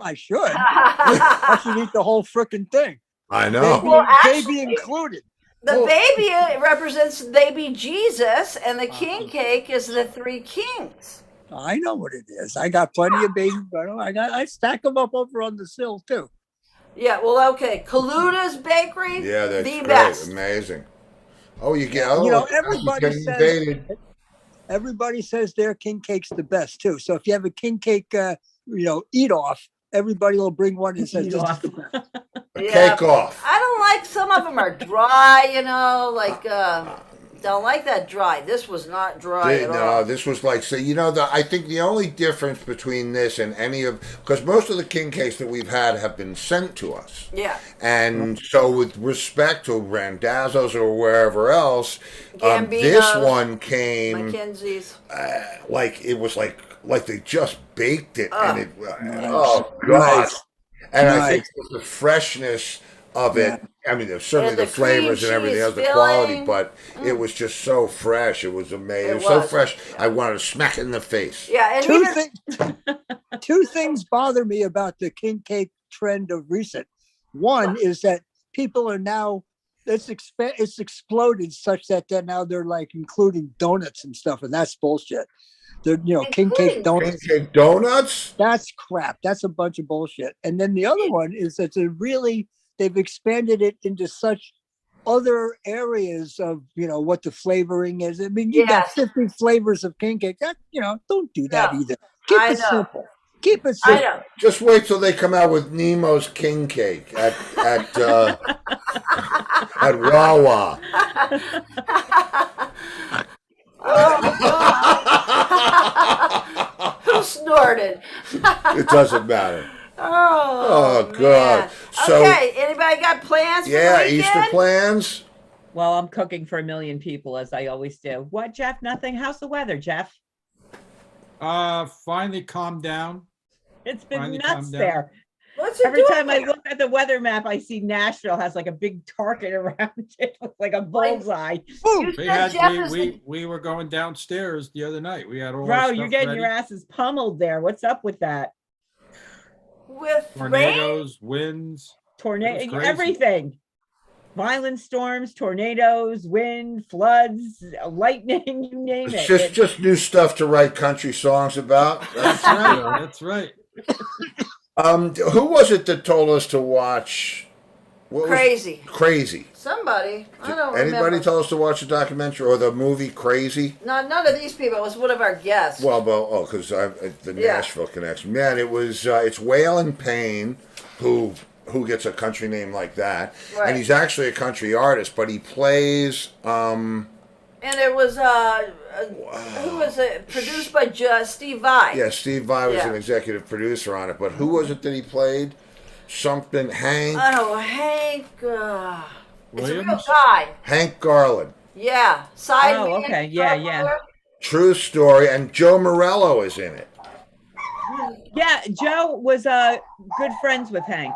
[SPEAKER 9] I should. I should eat the whole frickin' thing.
[SPEAKER 4] I know.
[SPEAKER 9] Baby,
[SPEAKER 3] Well,
[SPEAKER 9] baby
[SPEAKER 3] actually-
[SPEAKER 9] included.
[SPEAKER 3] The baby represents baby Jesus, and the king cake is the three kings.
[SPEAKER 9] I know what it is. I got plenty of baby butter. I stack them up over on the sill too.
[SPEAKER 3] Yeah, well, okay. Kaluta's Bakery,
[SPEAKER 4] Yeah, that's
[SPEAKER 3] the
[SPEAKER 4] great.
[SPEAKER 3] best.
[SPEAKER 4] Amazing. Oh, you get.
[SPEAKER 9] Everybody
[SPEAKER 4] getting
[SPEAKER 9] says
[SPEAKER 4] invaded.
[SPEAKER 9] everybody says their king cake's the best too. So if you have a king cake, eat off, everybody will bring one and says
[SPEAKER 5] Eat
[SPEAKER 9] this
[SPEAKER 5] off.
[SPEAKER 9] is the best.
[SPEAKER 3] Yeah.
[SPEAKER 4] Cake off.
[SPEAKER 3] I don't like some of them are dry, don't like that dry. This was not dry at
[SPEAKER 4] No,
[SPEAKER 3] all.
[SPEAKER 4] this was like, so I think the only difference between this and any of, because most of the king cakes that we've had have been sent to us.
[SPEAKER 3] Yeah.
[SPEAKER 4] And so with respect to Randazzo's or wherever else, this
[SPEAKER 3] Gambino's,
[SPEAKER 4] one came
[SPEAKER 3] Mackenzie's.
[SPEAKER 4] it was like they just baked it and it,
[SPEAKER 9] Nice.
[SPEAKER 4] oh God.
[SPEAKER 9] Nice.
[SPEAKER 4] And I think
[SPEAKER 9] Nice.
[SPEAKER 4] it was the freshness of it. I mean, there's certainly
[SPEAKER 3] And
[SPEAKER 4] the
[SPEAKER 3] the cream
[SPEAKER 4] flavors and everything
[SPEAKER 3] cheese
[SPEAKER 4] else, the quality,
[SPEAKER 3] filling.
[SPEAKER 4] but it was just so fresh. It was amazing. It
[SPEAKER 3] It
[SPEAKER 4] was so
[SPEAKER 3] was.
[SPEAKER 4] fresh. I wanted to smack it in the face.
[SPEAKER 3] Yeah, and
[SPEAKER 9] Two
[SPEAKER 3] even
[SPEAKER 9] things. Two things bother me about the king cake trend of recent. One is that people are now it's exploded such that they're like including donuts and stuff, and that's bullshit. They're king cake
[SPEAKER 4] King
[SPEAKER 9] donuts.
[SPEAKER 4] cake donuts?
[SPEAKER 9] That's crap. That's a bunch of bullshit. And then the other one is that they've expanded it into such other areas of what the flavoring is. I mean, you got
[SPEAKER 3] Yes.
[SPEAKER 9] 50 flavors of king cake. That don't do that
[SPEAKER 3] No.
[SPEAKER 9] either. Keep
[SPEAKER 3] I
[SPEAKER 9] it
[SPEAKER 3] know.
[SPEAKER 9] simple. Keep it
[SPEAKER 3] I
[SPEAKER 9] simple.
[SPEAKER 3] know.
[SPEAKER 4] Just wait till they come out with Nemo's king cake at at Rawa.
[SPEAKER 3] Who snorted?
[SPEAKER 4] It doesn't matter.
[SPEAKER 3] Oh,
[SPEAKER 4] God.
[SPEAKER 3] man.
[SPEAKER 4] So-
[SPEAKER 3] Okay, anybody got plans
[SPEAKER 4] Yeah,
[SPEAKER 3] for the weekend?
[SPEAKER 4] Easter plans.
[SPEAKER 5] Well, I'm cooking for 1,000,000 people as I always do. What, Jeff? Nothing? How's the weather, Jeff?
[SPEAKER 6] Finally calmed down.
[SPEAKER 5] It's been
[SPEAKER 6] Finally
[SPEAKER 5] nuts
[SPEAKER 6] calmed down.
[SPEAKER 5] there.
[SPEAKER 3] What's it
[SPEAKER 5] Every
[SPEAKER 3] doing
[SPEAKER 5] time I
[SPEAKER 3] there?
[SPEAKER 5] look at the weather map, I see Nashville has like a big target around it, with like a bullseye.
[SPEAKER 3] You
[SPEAKER 6] We
[SPEAKER 3] said
[SPEAKER 6] had
[SPEAKER 3] Jeff
[SPEAKER 6] we,
[SPEAKER 3] is
[SPEAKER 6] we, we were going downstairs the other night. We had all our
[SPEAKER 5] Bro,
[SPEAKER 6] stuff
[SPEAKER 5] you're getting
[SPEAKER 6] ready.
[SPEAKER 5] your asses pummeled there. What's up with that?
[SPEAKER 3] with rain.
[SPEAKER 6] Tornadoes, winds.
[SPEAKER 5] Tornado,
[SPEAKER 6] It was crazy.
[SPEAKER 5] everything. Violent storms, tornadoes, wind, floods, lightning, you name
[SPEAKER 4] It's
[SPEAKER 5] it.
[SPEAKER 4] just new stuff to write country songs about.
[SPEAKER 6] That's right. That's right.
[SPEAKER 4] Who was it that told us to watch? What was-
[SPEAKER 3] Crazy.
[SPEAKER 4] Crazy.
[SPEAKER 3] Somebody. I don't
[SPEAKER 4] Anybody
[SPEAKER 3] remember.
[SPEAKER 4] tell us to watch the documentary or the movie Crazy?
[SPEAKER 3] No, none of these people. It was one of our guests.
[SPEAKER 4] Well, because the
[SPEAKER 3] Yeah.
[SPEAKER 4] Nashville connection. Man, it was it's Waylon Payne who gets a country name like that,
[SPEAKER 3] Right.
[SPEAKER 4] and he's actually a country artist, but he plays.
[SPEAKER 3] And it was who was it? Produced by Steve Vai.
[SPEAKER 4] Yeah, Steve Vai was
[SPEAKER 3] Yeah.
[SPEAKER 4] an executive producer on it, but who was it that he played? Something Hank
[SPEAKER 3] Oh, Hank. It's a real
[SPEAKER 6] Williams?
[SPEAKER 3] guy.
[SPEAKER 4] Hank Garland.
[SPEAKER 3] Yeah. Side
[SPEAKER 5] Oh,
[SPEAKER 3] man,
[SPEAKER 5] okay. Yeah, yeah.
[SPEAKER 3] brother.
[SPEAKER 4] True story, and Joe Morello is in it.
[SPEAKER 5] Yeah, Joe was good friends with Hank.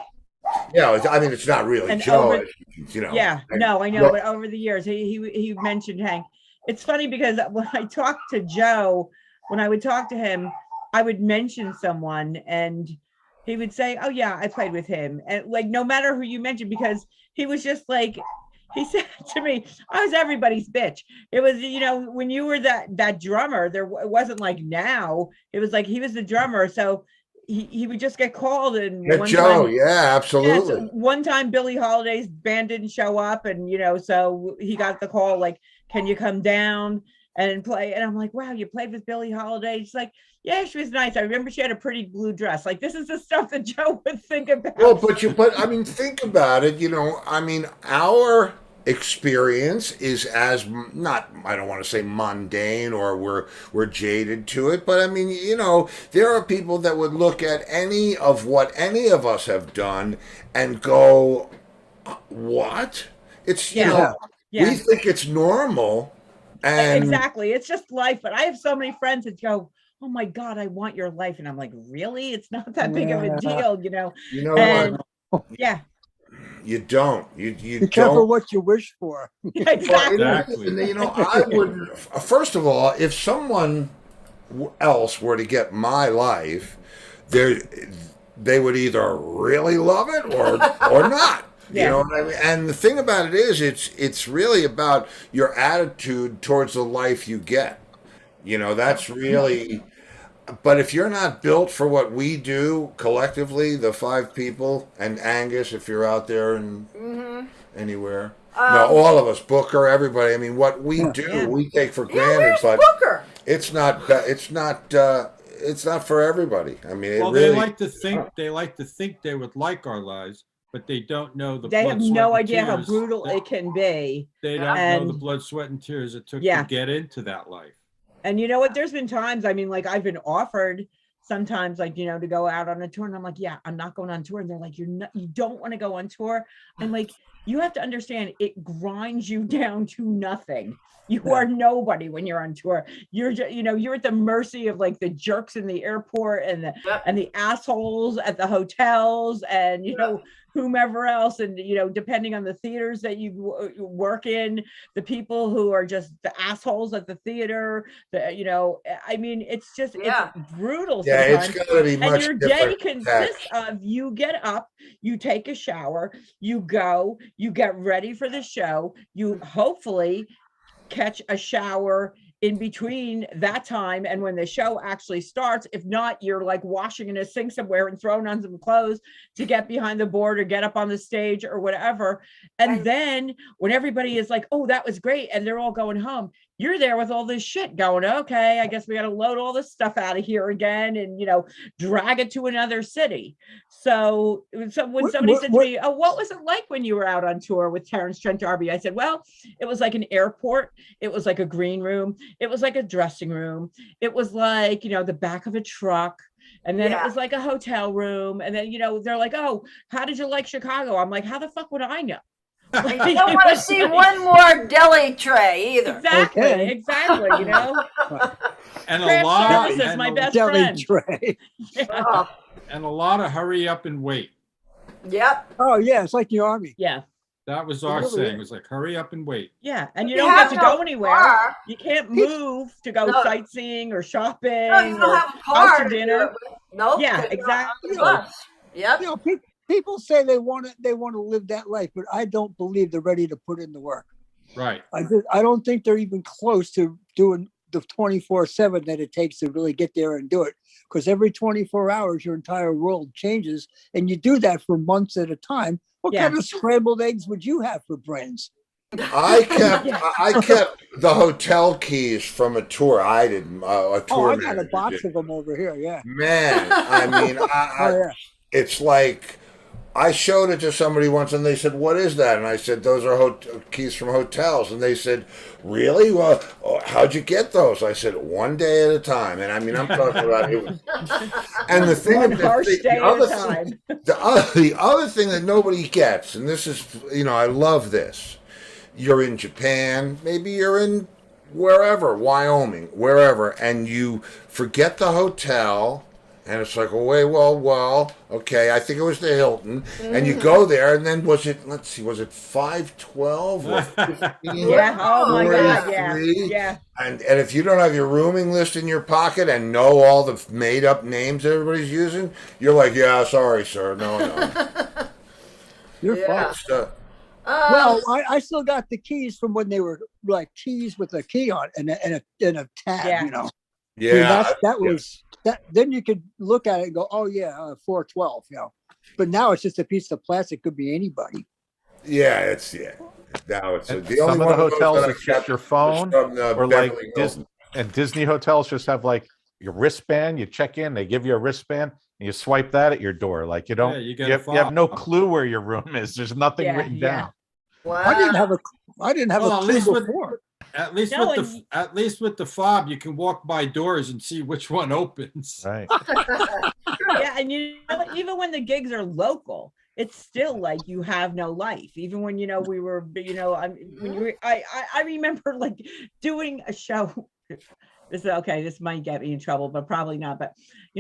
[SPEAKER 4] Yeah, I mean it's not really
[SPEAKER 5] And
[SPEAKER 4] Joe,
[SPEAKER 5] over-
[SPEAKER 4] you know.
[SPEAKER 5] Yeah,
[SPEAKER 4] and-
[SPEAKER 5] no, I know,
[SPEAKER 4] Well,
[SPEAKER 5] but over the years, he mentioned Hank. It's funny because when I talked to Joe, when I would talk to him, I would mention someone and he would say, "Oh yeah, I played with him." And like no matter who you mentioned, because he was just like he said to me, "I was everybody's bitch." It was, when you were that drummer, it wasn't like now. It was like he was the drummer, so he would just get called and
[SPEAKER 4] yeah,
[SPEAKER 5] one
[SPEAKER 4] Joe,
[SPEAKER 5] time-
[SPEAKER 4] yeah,
[SPEAKER 5] Yeah,
[SPEAKER 4] absolutely.
[SPEAKER 5] so one time Billie Holiday's band didn't show up and so he got the call like, can you come down and play? And I'm like, wow, you played with Billie Holiday? She's like, yeah, she was nice. I remember she had a pretty blue dress. Like this is the stuff that Joe would think about.
[SPEAKER 4] Well, but I mean, think about it. I mean, our experience is as not. I don't want to say mundane or we're jaded to it, but I mean, there are people that would look at any of what any of us have done and go, "What?" It's
[SPEAKER 5] Yeah.
[SPEAKER 4] we think it's normal, and
[SPEAKER 5] Exactly. It's just life. But I have so many friends that go, oh my God, I want your life. And I'm like, really? It's not that big of a deal,
[SPEAKER 4] you know
[SPEAKER 5] And
[SPEAKER 4] what?
[SPEAKER 5] yeah,
[SPEAKER 4] You don't. You
[SPEAKER 9] Be careful
[SPEAKER 4] don't.
[SPEAKER 9] what you wish for.
[SPEAKER 5] exactly.
[SPEAKER 6] Exactly.
[SPEAKER 4] I would. First of all, if someone else were to get my life, they would either really love it or not. You
[SPEAKER 5] Yeah.
[SPEAKER 4] know what I mean? And the thing about it is, it's really about your attitude towards the life you get. That's really. But if you're not built for what we do collectively, the 5 people, and Angus, if you're out there and anywhere, no, all of us, Booker, everybody. I mean, what we do,
[SPEAKER 5] Yeah.
[SPEAKER 4] we take for
[SPEAKER 3] Yeah,
[SPEAKER 4] granted,
[SPEAKER 3] where's
[SPEAKER 4] but
[SPEAKER 3] Booker?
[SPEAKER 4] it's not. It's not for everybody. I mean,
[SPEAKER 6] Well,
[SPEAKER 4] really.
[SPEAKER 6] they like to think they would like our lives, but they don't know the
[SPEAKER 5] They
[SPEAKER 6] blood,
[SPEAKER 5] have
[SPEAKER 6] sweat,
[SPEAKER 5] no
[SPEAKER 6] and
[SPEAKER 5] idea how
[SPEAKER 6] tears
[SPEAKER 5] brutal
[SPEAKER 6] that-
[SPEAKER 5] it can be.
[SPEAKER 6] They don't know the
[SPEAKER 5] And-
[SPEAKER 6] blood, sweat, and tears it took
[SPEAKER 5] Yeah.
[SPEAKER 6] to get into that life.
[SPEAKER 5] And you know what? There's been times, I mean, like I've been offered sometimes, like, to go out on a tour. And I'm like, yeah, I'm not going on tour. And they're like, you don't want to go on tour. I'm like, you have to understand it grinds you down to nothing. You are nobody when you're on tour. You're just, you're at the mercy of like the jerks in the airport and the assholes at the hotels and, whomever else. And, depending on the theaters that you work in, the people who are just the assholes at the theater, I mean, it's just,
[SPEAKER 3] Yeah.
[SPEAKER 5] it's brutal
[SPEAKER 4] Yeah, it's
[SPEAKER 5] sometimes.
[SPEAKER 4] going to be
[SPEAKER 5] And
[SPEAKER 4] much
[SPEAKER 5] your day
[SPEAKER 4] different.
[SPEAKER 5] consists of you get up, you take a shower, you go, you get ready for the show, you hopefully catch a shower in between that time and when the show actually starts. If not, you're like washing in a sink somewhere and throwing on some clothes to get behind the board or get up on the stage or whatever. And then when everybody is like, oh, that was great, and they're all going home, you're there with all this shit going, okay, I guess we got to load all this stuff out of here again and, drag it to another city. So when somebody said to me, oh, what was it like when you were out on tour with Terrence Trent D'Arby? I said, well, it was like an airport. It was like a green room. It was like a dressing room. It was like, the back of a truck. And then it was like a hotel room. And then, they're like, oh, how did you like Chicago? I'm like, how the fuck would I know?
[SPEAKER 3] You don't want to see one more deli tray either.
[SPEAKER 5] Exactly,
[SPEAKER 9] Okay.
[SPEAKER 5] exactly,
[SPEAKER 6] And a
[SPEAKER 5] Craft
[SPEAKER 6] lot
[SPEAKER 5] service is my best
[SPEAKER 9] Deli
[SPEAKER 5] friend.
[SPEAKER 9] tray.
[SPEAKER 3] Oh,
[SPEAKER 6] and a lot of hurry up and wait.
[SPEAKER 3] yep.
[SPEAKER 9] Oh yeah, it's like the army.
[SPEAKER 5] Yeah,
[SPEAKER 6] That was our
[SPEAKER 9] Really?
[SPEAKER 6] saying. It was like, hurry up and wait.
[SPEAKER 5] yeah. And you
[SPEAKER 3] You
[SPEAKER 5] don't get
[SPEAKER 3] have
[SPEAKER 5] to
[SPEAKER 3] no
[SPEAKER 5] go anywhere.
[SPEAKER 3] car.
[SPEAKER 5] You can't move to go
[SPEAKER 3] No.
[SPEAKER 5] sightseeing or shopping
[SPEAKER 3] No, you
[SPEAKER 5] or
[SPEAKER 3] don't have a
[SPEAKER 5] out
[SPEAKER 3] car
[SPEAKER 5] to
[SPEAKER 3] to do
[SPEAKER 5] dinner.
[SPEAKER 3] it with. Nope.
[SPEAKER 5] Yeah,
[SPEAKER 3] because you're on the
[SPEAKER 5] exactly.
[SPEAKER 3] bus. Yep.
[SPEAKER 9] People say they want to live that life, but I don't believe they're ready to put in the work.
[SPEAKER 6] Right.
[SPEAKER 9] I don't think they're even close to doing the 24/7 that it takes to really get there and do it. Because every 24 hours, your entire world changes, and you do that for months at a time. What
[SPEAKER 5] Yeah.
[SPEAKER 9] kind of scrambled eggs would you have for brains?
[SPEAKER 4] I kept the hotel keys from a tour I did. A
[SPEAKER 9] Oh,
[SPEAKER 4] tour
[SPEAKER 9] I got a
[SPEAKER 4] manager
[SPEAKER 9] box
[SPEAKER 4] did.
[SPEAKER 9] of them over here. Yeah.
[SPEAKER 4] Man, I mean,
[SPEAKER 9] Oh, yeah.
[SPEAKER 4] it's like I showed it to somebody once, and they said, "What is that?" And I said, "Those are keys from hotels." And they said, "Really? Well, how'd you get those?" I said, "One day at a time." And I mean, I'm talking about it. And the thing,
[SPEAKER 5] One harsh day at a time.
[SPEAKER 4] the other thing that nobody gets, and this is, I love this. You're in Japan, maybe you're in wherever, Wyoming, wherever, and you forget the hotel. And it's like, well, okay, I think it was the Hilton. And you go there, and then was it 512 or 15?
[SPEAKER 5] Yeah. Oh my God. Yeah.
[SPEAKER 4] 43?
[SPEAKER 5] Yeah.
[SPEAKER 4] And if you don't have your rooming list in your pocket and know all the made up names everybody's using, you're like, yeah, sorry, sir. No.
[SPEAKER 9] You're
[SPEAKER 3] Yeah.
[SPEAKER 9] fucked. Well, I still got the keys from when they were like keys with a key on and a tab,
[SPEAKER 5] Yeah.
[SPEAKER 9] you know.
[SPEAKER 4] Yeah.
[SPEAKER 9] I mean, that was that. Then you could look at it and go, "Oh yeah, 412," you know. But now it's just a piece of plastic. Could be anybody.
[SPEAKER 4] Yeah. Now it's
[SPEAKER 7] And
[SPEAKER 4] the only
[SPEAKER 7] some of
[SPEAKER 4] one
[SPEAKER 7] the
[SPEAKER 4] those
[SPEAKER 7] hotels
[SPEAKER 4] that I
[SPEAKER 7] it's just
[SPEAKER 4] kept
[SPEAKER 7] your
[SPEAKER 4] was
[SPEAKER 7] phone,
[SPEAKER 4] from the
[SPEAKER 7] or like
[SPEAKER 4] Beverly
[SPEAKER 7] Disney,
[SPEAKER 4] Hilton.
[SPEAKER 7] and Disney hotels just have like your wristband. You check in, they give you a wristband, and you swipe that at your door. Like you don't,
[SPEAKER 6] Yeah, you
[SPEAKER 7] you,
[SPEAKER 6] get a
[SPEAKER 7] have no
[SPEAKER 6] fob.
[SPEAKER 7] clue where your room is. There's nothing
[SPEAKER 5] Yeah,
[SPEAKER 7] written
[SPEAKER 5] yeah.
[SPEAKER 7] down.
[SPEAKER 3] Wow.
[SPEAKER 9] I didn't have
[SPEAKER 6] Well,
[SPEAKER 9] a
[SPEAKER 6] at
[SPEAKER 9] clue
[SPEAKER 6] least with-
[SPEAKER 9] before.
[SPEAKER 6] At least
[SPEAKER 5] No,
[SPEAKER 6] with the fob, you can walk by doors and see which one opens.
[SPEAKER 7] Right.
[SPEAKER 5] Yeah, and even when the gigs are local, it's still like you have no life. Even when we were, I remember like doing a show. This might get me in trouble, but probably not. But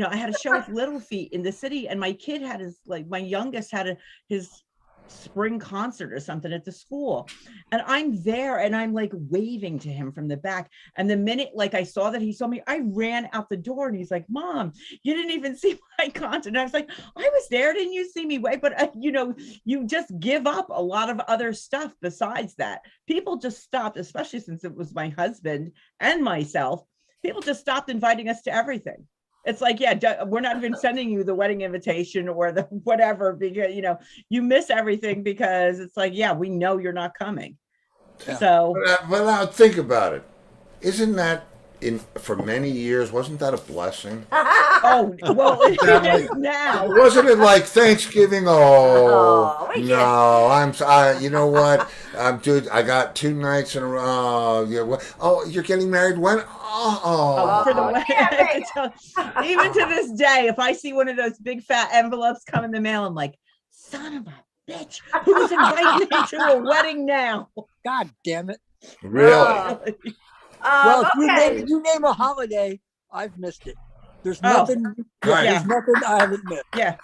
[SPEAKER 5] I had a show with Little Feet in the city, and my kid had my youngest had his spring concert or something at the school, and I'm there and I'm like waving to him from the back, and the minute like I saw that he saw me, I ran out the door, and he's like, "Mom, you didn't even see my concert." And I was like, "I was there, didn't you see me wave?" But you just give up a lot of other stuff besides that. People just stopped, especially since it was my husband and myself, people just stopped inviting us to everything. It's like, yeah, we're not even sending you the wedding invitation or the whatever, because, you miss everything because it's like, yeah, we know you're not coming.
[SPEAKER 9] Yeah.
[SPEAKER 5] So,
[SPEAKER 4] But now think about it. Isn't that for many years? Wasn't that a blessing?
[SPEAKER 5] oh, well, it is now.
[SPEAKER 4] Wasn't it like Thanksgiving? Oh,
[SPEAKER 3] we
[SPEAKER 4] no! You know what? Dude, I got 2 nights in a row. You're getting married when?
[SPEAKER 5] Oh, for the wedding. Even to this day, if I see one of those big fat envelopes come in the mail, I'm like, son of a bitch, who's inviting me to a wedding now?
[SPEAKER 9] God damn it!
[SPEAKER 4] Really?
[SPEAKER 9] Well, if
[SPEAKER 3] okay.
[SPEAKER 9] you name a holiday, I've missed it. There's
[SPEAKER 5] Oh.
[SPEAKER 9] nothing.
[SPEAKER 6] Right.
[SPEAKER 9] There's nothing I haven't missed.
[SPEAKER 5] Yeah.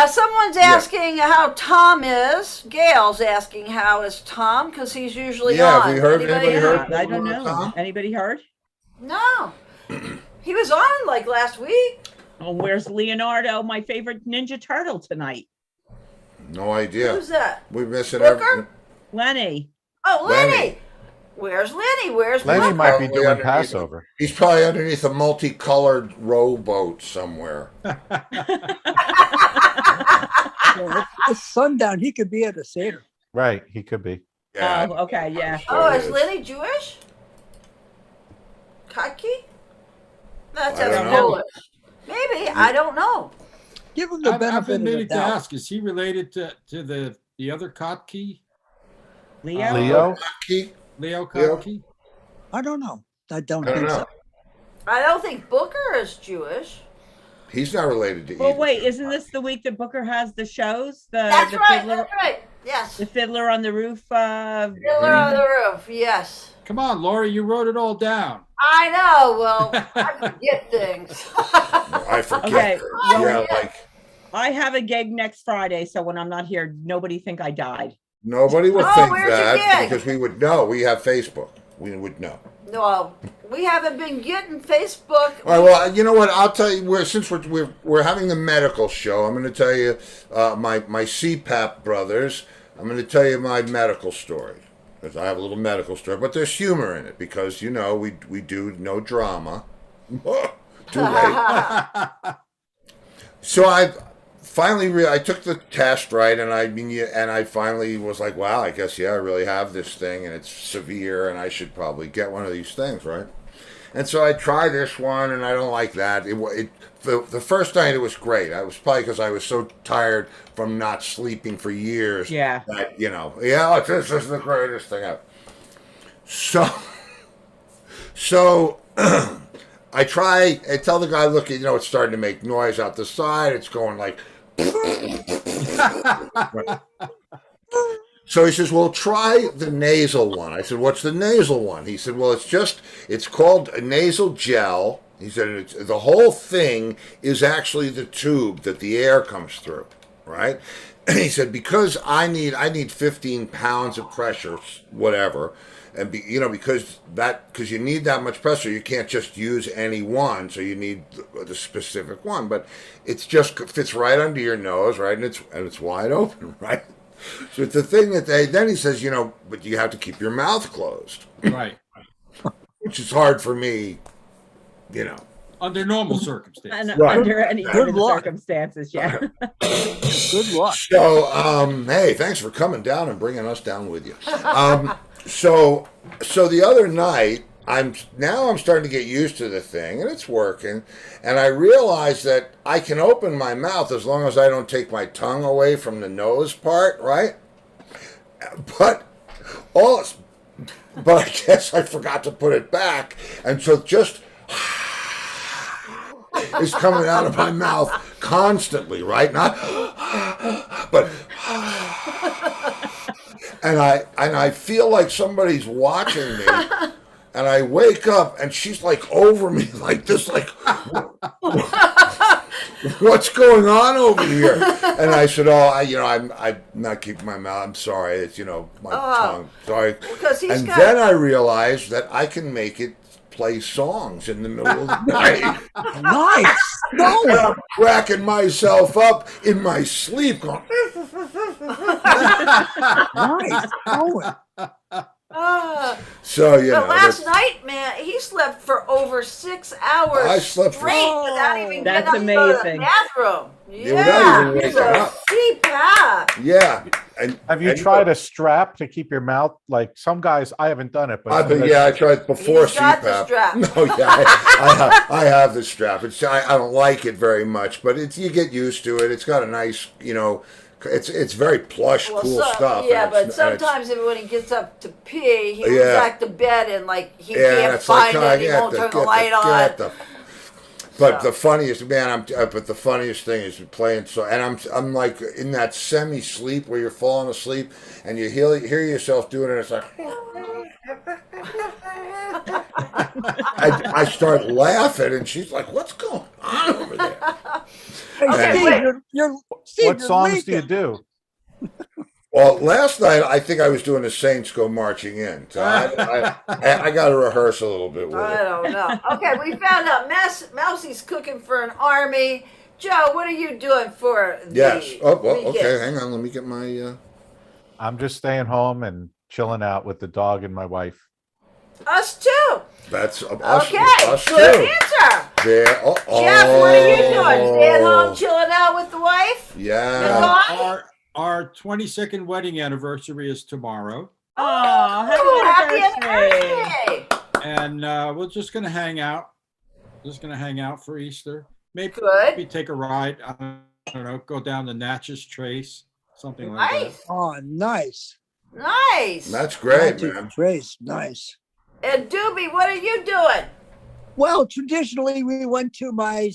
[SPEAKER 3] Someone's asking how Tom is. Gail's asking how is Tom, because he's usually on.
[SPEAKER 4] Have we heard? Anybody heard?
[SPEAKER 5] I don't know.
[SPEAKER 4] Tom?
[SPEAKER 5] Anybody heard?
[SPEAKER 3] No. He was on like last week.
[SPEAKER 5] Oh, where's Leonardo, my favorite Ninja Turtle tonight?
[SPEAKER 4] No idea.
[SPEAKER 3] Who's that?
[SPEAKER 4] We're missing
[SPEAKER 3] Booker?
[SPEAKER 4] everything.
[SPEAKER 5] Lenny.
[SPEAKER 3] Oh, Lenny.
[SPEAKER 4] Lenny.
[SPEAKER 3] Where's Lenny? Where's
[SPEAKER 7] Lenny
[SPEAKER 3] Booker?
[SPEAKER 7] might be
[SPEAKER 4] Probably
[SPEAKER 7] doing
[SPEAKER 4] underneath
[SPEAKER 7] Passover.
[SPEAKER 4] He's probably underneath a multicolored rowboat somewhere.
[SPEAKER 9] It's sundown. He could be at a Seder.
[SPEAKER 7] Right. He could be.
[SPEAKER 4] Yeah.
[SPEAKER 5] Oh, okay, yeah.
[SPEAKER 3] Oh, is Lenny Jewish? Kaki? That's
[SPEAKER 4] I don't
[SPEAKER 3] a
[SPEAKER 4] know.
[SPEAKER 3] Polish. Maybe. I don't know.
[SPEAKER 9] Give him the
[SPEAKER 6] I've
[SPEAKER 9] benefit
[SPEAKER 6] been
[SPEAKER 9] of the
[SPEAKER 6] meaning to
[SPEAKER 9] doubt.
[SPEAKER 6] ask: is he related to the other Kottke?
[SPEAKER 5] Leo?
[SPEAKER 7] Leo?
[SPEAKER 4] Key?
[SPEAKER 6] Leo
[SPEAKER 4] Leo?
[SPEAKER 6] Kottke?
[SPEAKER 9] I don't know. I don't
[SPEAKER 4] I don't
[SPEAKER 9] think
[SPEAKER 4] know.
[SPEAKER 9] so.
[SPEAKER 3] I don't think Booker is Jewish.
[SPEAKER 4] He's not related to
[SPEAKER 5] Well,
[SPEAKER 4] either.
[SPEAKER 5] wait, isn't this the week that Booker has the shows?
[SPEAKER 3] That's
[SPEAKER 5] the
[SPEAKER 3] right.
[SPEAKER 5] Fiddler,
[SPEAKER 3] That's right. Yes.
[SPEAKER 5] the Fiddler on the Roof.
[SPEAKER 3] Fiddler on the Roof. Yes.
[SPEAKER 6] Come on, Laurie, you wrote it all down.
[SPEAKER 3] I know. Well, I forget things.
[SPEAKER 4] I forget.
[SPEAKER 5] Okay, well,
[SPEAKER 4] Yeah, like
[SPEAKER 5] I have a gig next Friday, so when I'm not here, nobody think I died.
[SPEAKER 4] nobody would
[SPEAKER 3] Oh,
[SPEAKER 4] think
[SPEAKER 3] where's your
[SPEAKER 4] that
[SPEAKER 3] gig?
[SPEAKER 4] because we would know. We have Facebook. We would know.
[SPEAKER 3] No, we haven't been getting Facebook.
[SPEAKER 4] All right. Well, you know what? I'll tell you. Since we're having the medical show, I'm going to tell you my CPAP brothers. I'm going to tell you my medical story. because I have a little medical story, but there's humor in it because we do no drama. Too late. So I finally I took the test, right, and I finally was like, wow, I guess I really have this thing, and it's severe, and I should probably get one of these things, right? And so I tried this one, and I don't like that. The first night it was great. I was probably because I was so tired from not sleeping for years.
[SPEAKER 5] Yeah.
[SPEAKER 4] That this is the greatest thing ever. So I tell the guy, look, it's starting to make noise out the side. It's going like. So he says, well, try the nasal one. I said, what's the nasal one? He said, well, it's called a nasal gel. He said, the whole thing is actually the tube that the air comes through, right? And he said, because I need 15 pounds of pressure, whatever. And because you need that much pressure, you can't just use any one, so you need the specific one. But it's just fits right under your nose, right? And it's wide open, right? So it's the thing that then he says, but you have to keep your mouth closed,
[SPEAKER 6] Right.
[SPEAKER 4] which is hard for me,
[SPEAKER 6] Under normal circumstances.
[SPEAKER 4] Right.
[SPEAKER 5] Under any
[SPEAKER 9] Good
[SPEAKER 5] given
[SPEAKER 9] luck.
[SPEAKER 5] circumstances, yeah.
[SPEAKER 9] Good luck.
[SPEAKER 4] So, hey, thanks for coming down and bringing us down with you. So the other night, I'm starting to get used to the thing, and it's working. And I realize that I can open my mouth as long as I don't take my tongue away from the nose part, right? But I guess I forgot to put it back, and so just is coming out of my mouth constantly, right? Not, but. And I feel like somebody's watching me, and I wake up, and she's like over me like this, like, what's going on over here? And I said, I'm not keeping my mouth. I'm sorry, it's my tongue. Sorry. And then I realized that I can make it play songs in the middle of the night.
[SPEAKER 9] Nice.
[SPEAKER 4] And I'm cracking myself up in my sleep, going.
[SPEAKER 9] Nice. Going.
[SPEAKER 4] So
[SPEAKER 3] But last night, man, he slept for over 6 hours
[SPEAKER 4] I slept for-
[SPEAKER 3] straight without even
[SPEAKER 5] That's
[SPEAKER 3] getting up to go to the
[SPEAKER 5] amazing.
[SPEAKER 3] bathroom.
[SPEAKER 4] without even
[SPEAKER 3] he's
[SPEAKER 4] waking
[SPEAKER 3] a
[SPEAKER 4] up.
[SPEAKER 3] CPAP.
[SPEAKER 4] Yeah. And
[SPEAKER 7] Have you tried a strap to keep your mouth? Like some guys, I haven't done it, but
[SPEAKER 4] I tried before
[SPEAKER 3] He's got the
[SPEAKER 4] CPAP.
[SPEAKER 3] strap.
[SPEAKER 4] No, yeah, I have the strap. I don't like it very much, but you get used to it. It's got a nice, it's very plush, cool stuff.
[SPEAKER 3] Yeah,
[SPEAKER 4] and
[SPEAKER 3] but
[SPEAKER 4] it's-
[SPEAKER 3] sometimes when he gets up to pee, he goes
[SPEAKER 4] Yeah.
[SPEAKER 3] back to bed and he
[SPEAKER 4] Yeah,
[SPEAKER 3] can't
[SPEAKER 4] it's like,
[SPEAKER 3] find it. He won't turn the light on.
[SPEAKER 4] But
[SPEAKER 3] So.
[SPEAKER 4] the funniest thing is playing and I'm like in that semi sleep where you're falling asleep and you hear yourself doing it. It's like I start laughing and she's like, "What's going on over there?"
[SPEAKER 3] Okay,
[SPEAKER 9] Steve,
[SPEAKER 3] wait.
[SPEAKER 9] Steve,
[SPEAKER 7] what
[SPEAKER 9] you're
[SPEAKER 7] songs do you
[SPEAKER 9] leaking.
[SPEAKER 7] do?
[SPEAKER 4] Well, last night I think I was doing the Saints Go Marching In, so I got to rehearse a little bit with
[SPEAKER 3] I
[SPEAKER 4] it.
[SPEAKER 3] don't know. Okay, we found out Mousie's cooking for an army. Joe, what are you doing for the
[SPEAKER 4] Yes. Oh, well,
[SPEAKER 3] weekend?
[SPEAKER 4] okay. Hang on. Let me get my.
[SPEAKER 7] I'm just staying home and chilling out with the dog and my wife.
[SPEAKER 3] Us too.
[SPEAKER 4] That's us.
[SPEAKER 3] Okay,
[SPEAKER 4] Us
[SPEAKER 3] good
[SPEAKER 4] too.
[SPEAKER 3] answer.
[SPEAKER 4] There.
[SPEAKER 3] Jeff, what are you doing? Staying home, chilling out with the wife?
[SPEAKER 4] Yeah.
[SPEAKER 6] Our 22nd wedding anniversary is tomorrow,
[SPEAKER 5] Oh,
[SPEAKER 3] Happy
[SPEAKER 5] happy anniversary.
[SPEAKER 3] anniversary.
[SPEAKER 6] and we're just going to hang out. Just going to hang out for Easter. Maybe
[SPEAKER 3] Good.
[SPEAKER 6] take a ride. I don't know. Go down the Natchez Trace, something like that.
[SPEAKER 3] Nice.
[SPEAKER 9] Oh, nice.
[SPEAKER 3] Nice.
[SPEAKER 4] That's great,
[SPEAKER 9] Magic
[SPEAKER 4] man.
[SPEAKER 9] Trace, nice.
[SPEAKER 3] And Doobie, what are you doing?
[SPEAKER 9] Well, traditionally, we went to my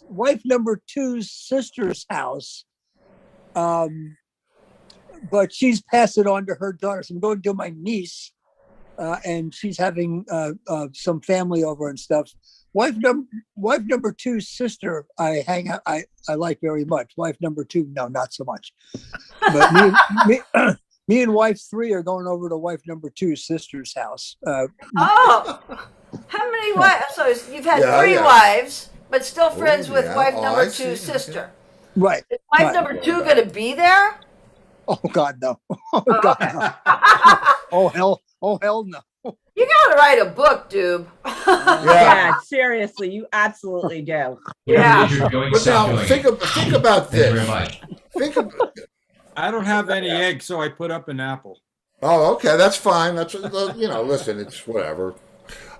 [SPEAKER 9] wife number two's sister's house. But she's passed it on to her daughter. So I'm going to my niece, and she's having some family over and stuff. Wife number two's sister, I like very much. Wife number two, no, not so much. But me and wife three are going over to wife number two's sister's house.
[SPEAKER 3] Oh, how many wives? So you've had
[SPEAKER 4] Yeah,
[SPEAKER 3] 3
[SPEAKER 4] yeah.
[SPEAKER 3] wives, but still friends
[SPEAKER 4] Oh,
[SPEAKER 3] with
[SPEAKER 4] yeah.
[SPEAKER 3] wife
[SPEAKER 4] Oh,
[SPEAKER 3] number
[SPEAKER 4] I
[SPEAKER 3] two's
[SPEAKER 4] see.
[SPEAKER 3] sister.
[SPEAKER 9] Right.
[SPEAKER 3] Is wife
[SPEAKER 9] Right.
[SPEAKER 3] number 2 going to be there?
[SPEAKER 9] Oh God, no. Oh God, no. Oh hell no.
[SPEAKER 3] You gotta write a book, Doob.
[SPEAKER 5] Yeah, seriously, you absolutely do.
[SPEAKER 3] Yeah.
[SPEAKER 8] Whatever you're doing,
[SPEAKER 4] But
[SPEAKER 8] stop
[SPEAKER 4] now
[SPEAKER 8] doing
[SPEAKER 4] think
[SPEAKER 8] it.
[SPEAKER 4] think about
[SPEAKER 8] Thank you very
[SPEAKER 4] this.
[SPEAKER 8] much.
[SPEAKER 4] Think about.
[SPEAKER 6] I don't have any eggs, so I put up an apple.
[SPEAKER 4] Oh, okay, that's fine. That's listen, it's whatever.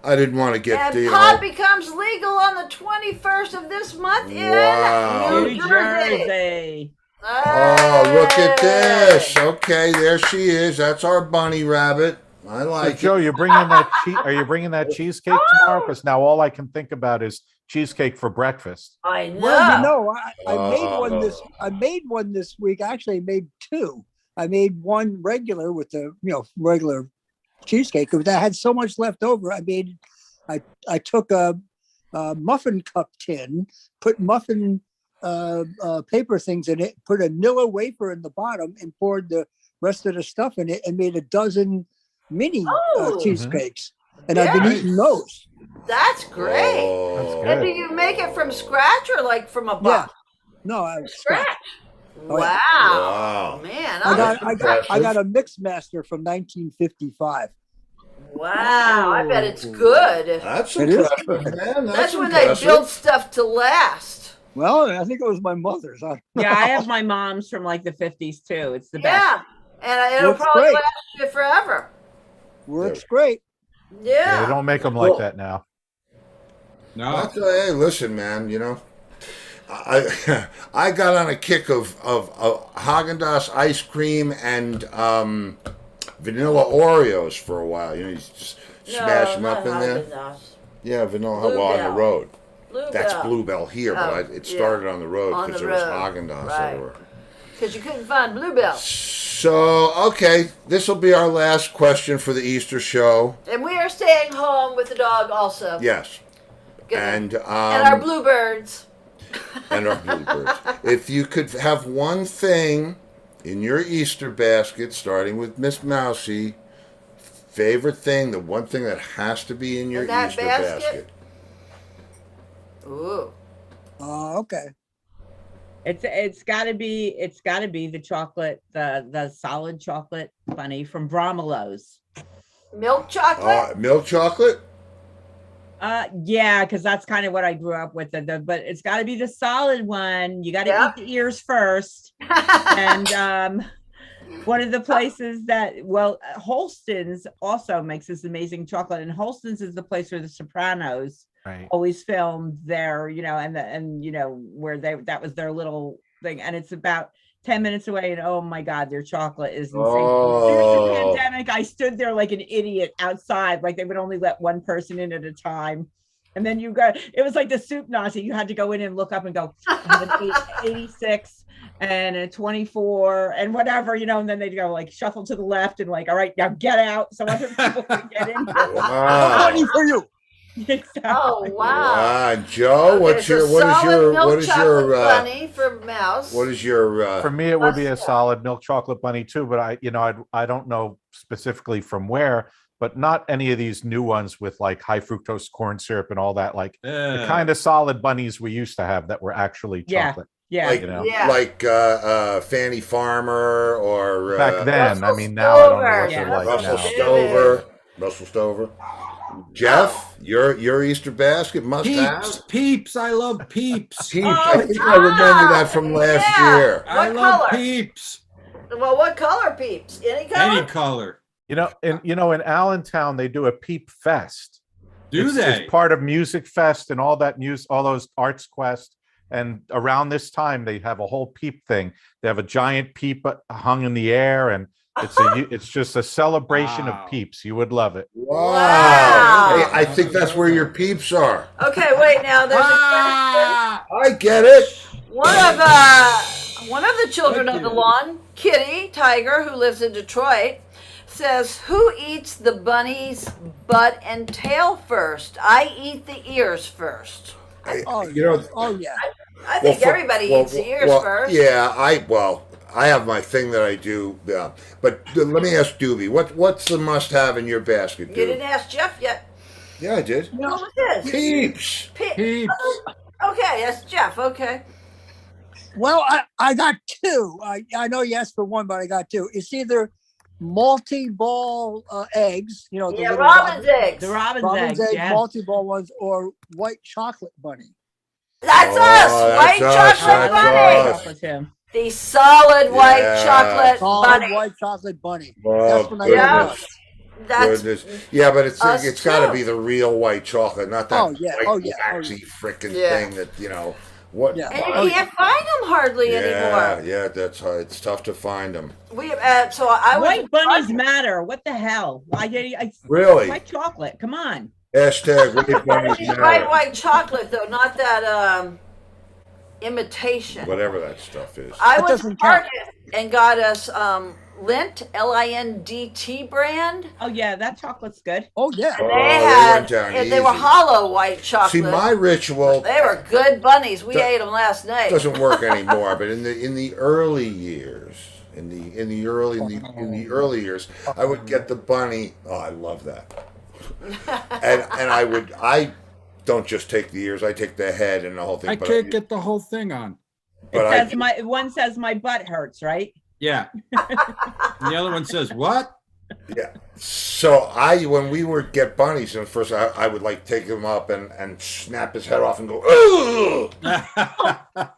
[SPEAKER 4] I didn't want to get
[SPEAKER 3] And pot becomes legal on the 21st of this month in
[SPEAKER 4] Wow.
[SPEAKER 3] New
[SPEAKER 5] New
[SPEAKER 3] Jersey.
[SPEAKER 5] Jersey.
[SPEAKER 4] Oh, look at this.
[SPEAKER 3] Hey.
[SPEAKER 4] Okay, there she is. That's our bunny rabbit. I
[SPEAKER 7] So
[SPEAKER 4] like
[SPEAKER 7] Joe,
[SPEAKER 4] it.
[SPEAKER 7] you're bringing that are you bringing that cheesecake tomorrow? Because now all I can think about is cheesecake for breakfast.
[SPEAKER 3] I know.
[SPEAKER 9] Well, you know, I made
[SPEAKER 4] Oh.
[SPEAKER 9] one this. I made one this week. Actually, I made two. I made one regular with the regular cheesecake because I had so much left over. I took a muffin cup tin, put muffin paper things in it, put a Nilla wafer in the bottom, and poured the rest of the stuff in it, and made a dozen mini
[SPEAKER 3] Oh.
[SPEAKER 9] cheesecakes. And I've been
[SPEAKER 3] Yes.
[SPEAKER 9] eating those.
[SPEAKER 3] That's great.
[SPEAKER 4] Oh.
[SPEAKER 3] And do you make it from scratch or like from a
[SPEAKER 9] Yeah.
[SPEAKER 3] box?
[SPEAKER 9] No, I was
[SPEAKER 3] Scratch.
[SPEAKER 9] Oh, yeah.
[SPEAKER 3] Wow.
[SPEAKER 4] Wow.
[SPEAKER 3] Man.
[SPEAKER 9] I got a mix master from 1955.
[SPEAKER 3] Wow. I bet it's good.
[SPEAKER 4] That's
[SPEAKER 9] It is.
[SPEAKER 4] impressive, man.
[SPEAKER 3] That's when
[SPEAKER 4] impressive.
[SPEAKER 3] they build stuff to last.
[SPEAKER 9] Well, I think it was my mother's.
[SPEAKER 5] Yeah, I have my mom's from like the 50s too. It's the best.
[SPEAKER 3] Yeah. And it'll
[SPEAKER 9] Looks
[SPEAKER 3] probably
[SPEAKER 9] great.
[SPEAKER 3] last you forever.
[SPEAKER 9] Works great.
[SPEAKER 7] Yeah,
[SPEAKER 3] Yeah.
[SPEAKER 7] they don't make them like
[SPEAKER 4] Cool.
[SPEAKER 7] that now.
[SPEAKER 6] No.
[SPEAKER 4] That's, hey, listen, man. I I got on a kick of Haagen-Dazs ice cream and vanilla Oreos for a while. You just smash them up in there. Yeah, vanilla. Well, on the
[SPEAKER 3] Bluebell.
[SPEAKER 4] road.
[SPEAKER 3] Bluebell.
[SPEAKER 4] That's Bluebell here, but
[SPEAKER 3] Oh,
[SPEAKER 4] it started on the road
[SPEAKER 3] On
[SPEAKER 4] because
[SPEAKER 3] the
[SPEAKER 4] there was
[SPEAKER 3] road.
[SPEAKER 4] Haagen-Dazs
[SPEAKER 3] Right.
[SPEAKER 4] everywhere.
[SPEAKER 3] Because you couldn't find Bluebell.
[SPEAKER 4] So, okay, this will be our last question for the Easter show.
[SPEAKER 3] And we are staying home with the dog also.
[SPEAKER 4] Yes.
[SPEAKER 3] Good.
[SPEAKER 4] And
[SPEAKER 3] our Bluebirds.
[SPEAKER 4] and our bluebirds. If you could have one thing in your Easter basket, starting with Miss Mousy, favorite thing, the one thing that has to be in your
[SPEAKER 3] In that
[SPEAKER 4] Easter
[SPEAKER 3] basket?
[SPEAKER 4] basket.
[SPEAKER 3] Ooh.
[SPEAKER 9] Okay.
[SPEAKER 5] It's gotta be the chocolate, the solid chocolate bunny from Bromelo's.
[SPEAKER 3] Milk chocolate?
[SPEAKER 4] Milk chocolate?
[SPEAKER 5] Yeah, because that's kind of what I grew up with. But it's got to be the solid one. You got to
[SPEAKER 3] Yeah.
[SPEAKER 5] eat the ears first. And one of the places that, Holston's also makes this amazing chocolate, and Holston's is the place where The Sopranos
[SPEAKER 7] Right.
[SPEAKER 5] always filmed their, where that was their little thing, and it's about 10 minutes away, and oh my God, their chocolate is insane. During the pandemic, I stood there like an idiot outside, like they would only let one person in at a time. And then it was like the soup Nazi. You had to go in and look up and go, I have an 86 and a 24 and whatever, and then they'd go like shuffle to the left and like, all right, now get out so other people can get in.
[SPEAKER 4] Wow.
[SPEAKER 9] Money for you.
[SPEAKER 5] Exactly.
[SPEAKER 3] Oh, wow.
[SPEAKER 4] Joe,
[SPEAKER 3] Okay,
[SPEAKER 4] what is your
[SPEAKER 3] bunny for Mouse?
[SPEAKER 4] what is your
[SPEAKER 7] For me, it would be a
[SPEAKER 3] Mustard.
[SPEAKER 7] solid milk chocolate bunny too. But I don't know specifically from where, but not any of these new ones with like high fructose corn syrup and all that. Like the kind of solid bunnies we used to have that were actually
[SPEAKER 5] Yeah.
[SPEAKER 7] chocolate.
[SPEAKER 5] Yeah.
[SPEAKER 4] like
[SPEAKER 3] Yeah.
[SPEAKER 4] like Fanny Farmer or
[SPEAKER 7] Back then, I
[SPEAKER 3] Russell
[SPEAKER 7] mean, now I don't know what
[SPEAKER 3] Stover.
[SPEAKER 7] they're like
[SPEAKER 4] Russell
[SPEAKER 7] now.
[SPEAKER 4] Stover. Russell Stover. Jeff, your Easter basket must have.
[SPEAKER 6] Peeps. I love Peeps.
[SPEAKER 4] Peeps. I think I remember that from last
[SPEAKER 3] Yeah.
[SPEAKER 4] year.
[SPEAKER 6] I
[SPEAKER 3] What
[SPEAKER 6] love
[SPEAKER 3] color?
[SPEAKER 6] Peeps.
[SPEAKER 3] Well, what color, Peeps? Any color?
[SPEAKER 6] Any color.
[SPEAKER 7] In Allentown, they do a Peep Fest.
[SPEAKER 6] Do they?
[SPEAKER 7] It's part of Music Fest and all that music, all those Arts Quest. And around this time, they have a whole Peep thing. They have a giant Peep hung in the air, and it's just a celebration
[SPEAKER 6] Wow.
[SPEAKER 7] of Peeps. You would love it.
[SPEAKER 4] Wow. Hey, I think that's where your peeps are.
[SPEAKER 3] Okay, wait. Now there's a question.
[SPEAKER 4] I get it.
[SPEAKER 3] One of the children of the lawn, Kitty Tiger, who lives in Detroit, says, "Who eats the bunny's butt and tail first? I eat the ears first."
[SPEAKER 9] Oh, oh yeah.
[SPEAKER 3] I think everybody eats the ears first.
[SPEAKER 4] Yeah, I have my thing that I do. But let me ask Doobie, what's the must-have in your basket,
[SPEAKER 3] You
[SPEAKER 4] Doobie?
[SPEAKER 3] didn't ask Jeff yet.
[SPEAKER 4] Yeah, I did.
[SPEAKER 3] No, what's this?
[SPEAKER 4] Peeps.
[SPEAKER 6] Peeps.
[SPEAKER 3] Okay, that's Jeff. Okay.
[SPEAKER 9] Well, I got two. I know you asked for one, but I got two. It's either multi-ball eggs. You know, the
[SPEAKER 3] Yeah,
[SPEAKER 9] little
[SPEAKER 3] robin's eggs.
[SPEAKER 5] The robin's,
[SPEAKER 9] robin's
[SPEAKER 5] eggs,
[SPEAKER 9] egg
[SPEAKER 5] yeah.
[SPEAKER 9] multi-ball ones, or white chocolate bunny.
[SPEAKER 3] That's
[SPEAKER 4] Oh,
[SPEAKER 3] us,
[SPEAKER 4] that's
[SPEAKER 3] white
[SPEAKER 4] us,
[SPEAKER 3] chocolate
[SPEAKER 4] that's
[SPEAKER 3] bunny.
[SPEAKER 4] us.
[SPEAKER 5] Chocolate too.
[SPEAKER 3] The solid white
[SPEAKER 4] Yeah.
[SPEAKER 3] chocolate
[SPEAKER 9] Solid
[SPEAKER 3] bunny.
[SPEAKER 9] white chocolate bunny.
[SPEAKER 4] Oh,
[SPEAKER 9] That's when I
[SPEAKER 3] Yeah,
[SPEAKER 9] grew up.
[SPEAKER 4] goodness.
[SPEAKER 3] that's
[SPEAKER 4] Goodness. Yeah, but it's
[SPEAKER 3] us
[SPEAKER 4] got to
[SPEAKER 3] too.
[SPEAKER 4] be the real white chocolate, not that
[SPEAKER 9] Oh, yeah.
[SPEAKER 4] white
[SPEAKER 9] Oh, yeah. Oh,
[SPEAKER 4] waxy frickin'
[SPEAKER 3] Yeah.
[SPEAKER 4] thing that, what.
[SPEAKER 9] Yeah.
[SPEAKER 3] And
[SPEAKER 9] Oh,
[SPEAKER 3] you can't find them hardly
[SPEAKER 4] Yeah,
[SPEAKER 3] anymore.
[SPEAKER 4] yeah, that's it's tough to find them.
[SPEAKER 3] We so I was
[SPEAKER 5] White bunnies matter. What the hell?
[SPEAKER 4] Really?
[SPEAKER 5] White chocolate. Come on.
[SPEAKER 4] Hashtag white bunnies
[SPEAKER 3] She's
[SPEAKER 4] matter.
[SPEAKER 3] bright white chocolate though, not that imitation.
[SPEAKER 4] Whatever that stuff is.
[SPEAKER 3] I
[SPEAKER 9] That
[SPEAKER 3] went to
[SPEAKER 9] doesn't count.
[SPEAKER 3] Target and got us Lint, LINDT brand.
[SPEAKER 5] Oh yeah, that chocolate's good.
[SPEAKER 9] Oh, yeah.
[SPEAKER 3] And
[SPEAKER 4] Oh,
[SPEAKER 3] they
[SPEAKER 4] they
[SPEAKER 3] had
[SPEAKER 4] went down
[SPEAKER 3] they were
[SPEAKER 4] easy.
[SPEAKER 3] hollow white chocolate.
[SPEAKER 4] See, my ritual
[SPEAKER 3] They were good bunnies. We
[SPEAKER 4] Do-
[SPEAKER 3] ate them last night.
[SPEAKER 4] doesn't work anymore, but in the early years, in the early years, I would get the bunny. Oh, I love that. and I don't just take the ears, I take the head and the whole thing.
[SPEAKER 6] I
[SPEAKER 4] but
[SPEAKER 6] can't get the whole thing on.
[SPEAKER 4] but
[SPEAKER 5] It
[SPEAKER 4] I,
[SPEAKER 5] says one says my butt hurts, right?
[SPEAKER 6] Yeah. And the other one says, what?
[SPEAKER 4] yeah. So when we would get bunnies, and first I would like take him up and snap his head off and go, ugh!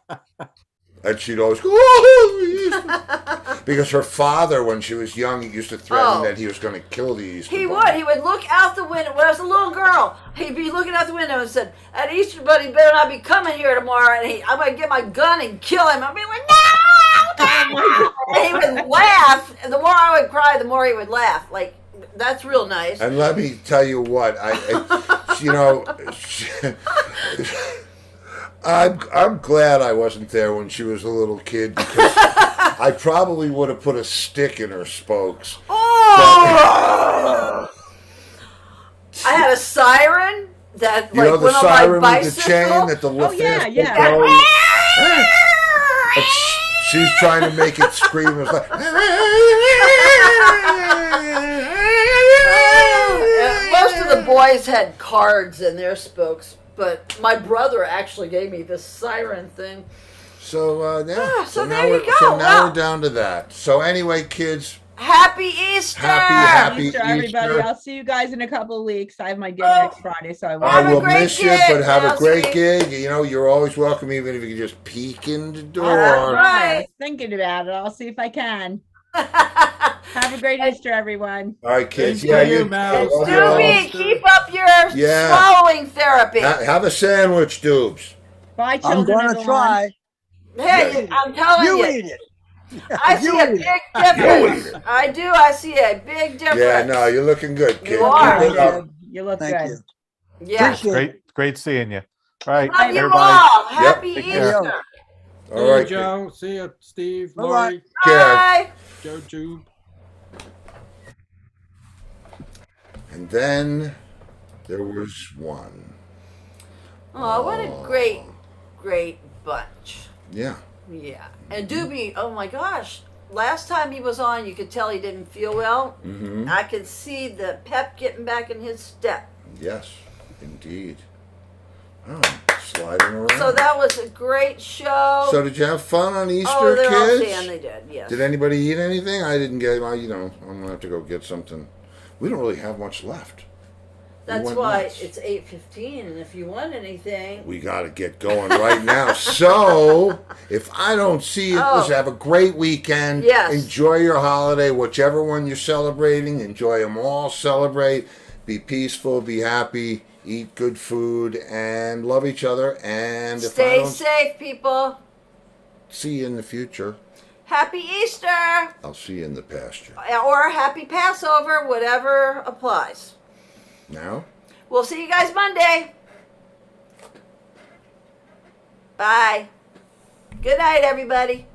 [SPEAKER 4] And she'd always go, "Oh!" Because her father, when she was young, he used to threaten
[SPEAKER 3] Oh.
[SPEAKER 4] that he was going to kill the Easter
[SPEAKER 3] He
[SPEAKER 4] bunny.
[SPEAKER 3] would. He would look out the window. When I was a little girl, he'd be looking out the window and said, "That Easter bunny better not be coming here tomorrow." And I'm going to get my gun and kill him. I'd be like, "No!" And he would laugh. And the more I would cry, the more he would laugh. Like, that's real nice.
[SPEAKER 4] And let me tell you what, I'm glad I wasn't there when she was a little kid because I probably would have put a stick in her spokes.
[SPEAKER 3] Oh! I had a siren that
[SPEAKER 4] You know the
[SPEAKER 3] went on
[SPEAKER 4] siren
[SPEAKER 3] my
[SPEAKER 4] with the
[SPEAKER 3] bicycle.
[SPEAKER 4] chain that the
[SPEAKER 5] Oh, yeah,
[SPEAKER 4] fast
[SPEAKER 5] yeah.
[SPEAKER 4] goes? And she's trying to make it scream. It's like,
[SPEAKER 3] Most of the boys had cards in their spokes, but my brother actually gave me this siren thing.
[SPEAKER 4] so yeah.
[SPEAKER 3] so
[SPEAKER 4] now
[SPEAKER 3] there you
[SPEAKER 4] we're
[SPEAKER 3] go.
[SPEAKER 4] so now
[SPEAKER 3] Wow.
[SPEAKER 4] we're down to that. So anyway, kids,
[SPEAKER 3] Happy Easter!
[SPEAKER 4] Happy
[SPEAKER 5] Easter, everybody.
[SPEAKER 4] Easter.
[SPEAKER 5] I'll see you guys in a couple of weeks. I have my gig
[SPEAKER 3] Oh.
[SPEAKER 5] next Friday, so I
[SPEAKER 3] Have
[SPEAKER 4] I
[SPEAKER 3] a
[SPEAKER 5] will.
[SPEAKER 4] will
[SPEAKER 3] great
[SPEAKER 4] miss you,
[SPEAKER 3] gig,
[SPEAKER 4] but have a great
[SPEAKER 3] Elsie.
[SPEAKER 4] gig. You're always welcome, even if you can just peek in the door.
[SPEAKER 3] That's right.
[SPEAKER 5] I was thinking about it. I'll see if I can. Have a great Easter, everyone.
[SPEAKER 4] All right, kids.
[SPEAKER 6] Thank
[SPEAKER 4] Yeah,
[SPEAKER 6] you,
[SPEAKER 4] you.
[SPEAKER 6] Mouse.
[SPEAKER 4] love you all.
[SPEAKER 3] Doobie, keep up your
[SPEAKER 4] Yeah.
[SPEAKER 3] swallowing therapy.
[SPEAKER 4] Have a sandwich, Doobs.
[SPEAKER 5] Bye,
[SPEAKER 9] I'm
[SPEAKER 5] children.
[SPEAKER 9] going
[SPEAKER 5] of
[SPEAKER 9] to
[SPEAKER 5] the
[SPEAKER 9] try.
[SPEAKER 3] Hey, I'm telling
[SPEAKER 9] You
[SPEAKER 3] you,
[SPEAKER 9] eat it.
[SPEAKER 3] I see a
[SPEAKER 9] You
[SPEAKER 3] big
[SPEAKER 9] eat
[SPEAKER 3] difference. I do. I see a big difference.
[SPEAKER 4] Yeah, no, you're looking good, kid.
[SPEAKER 3] You are.
[SPEAKER 4] Keep it up.
[SPEAKER 5] lawn. You look
[SPEAKER 9] Thank
[SPEAKER 5] good.
[SPEAKER 9] you.
[SPEAKER 3] Yeah.
[SPEAKER 9] Appreciate it.
[SPEAKER 7] Great seeing you. All right,
[SPEAKER 3] Love you
[SPEAKER 7] everybody.
[SPEAKER 3] all. Happy
[SPEAKER 7] Take
[SPEAKER 3] Easter.
[SPEAKER 7] care.
[SPEAKER 4] All
[SPEAKER 6] See you,
[SPEAKER 4] right,
[SPEAKER 6] Joe. See you, Steve,
[SPEAKER 9] Bye-bye.
[SPEAKER 6] Lori,
[SPEAKER 4] Care.
[SPEAKER 3] Bye.
[SPEAKER 6] Joe Jube.
[SPEAKER 4] And then there was one.
[SPEAKER 3] Oh, what a great bunch.
[SPEAKER 4] Yeah.
[SPEAKER 3] Yeah. And Doobie, oh my gosh. Last time he was on, you could tell he didn't feel well.
[SPEAKER 4] Mm-hmm.
[SPEAKER 3] I could see the pep getting back in his step.
[SPEAKER 4] Yes, indeed. Oh, sliding around.
[SPEAKER 3] So that was a great show.
[SPEAKER 4] So did you have fun on Easter,
[SPEAKER 3] oh, they're all
[SPEAKER 4] kids?
[SPEAKER 3] saying they did, yes.
[SPEAKER 4] Did anybody eat anything? I didn't get. Well, I'm gonna have to go get something. We don't really have much left.
[SPEAKER 3] That's
[SPEAKER 4] went
[SPEAKER 3] why
[SPEAKER 4] nuts.
[SPEAKER 3] it's 8:15, and if you want anything,
[SPEAKER 4] We got to get going right now. So, if I don't see you,
[SPEAKER 3] Oh.
[SPEAKER 4] listen, have a great weekend.
[SPEAKER 3] Yes.
[SPEAKER 4] Enjoy your holiday, whichever one you're celebrating. Enjoy them all. Celebrate. Be peaceful. Be happy. Eat good food and love each other. And if I
[SPEAKER 3] stay
[SPEAKER 4] don't
[SPEAKER 3] safe, people.
[SPEAKER 4] see you in the future,
[SPEAKER 3] Happy Easter!
[SPEAKER 4] I'll see you in the pasture.
[SPEAKER 3] Or happy Passover, whatever applies.
[SPEAKER 4] Now.
[SPEAKER 3] We'll see you guys Monday. Bye. Good night, everybody.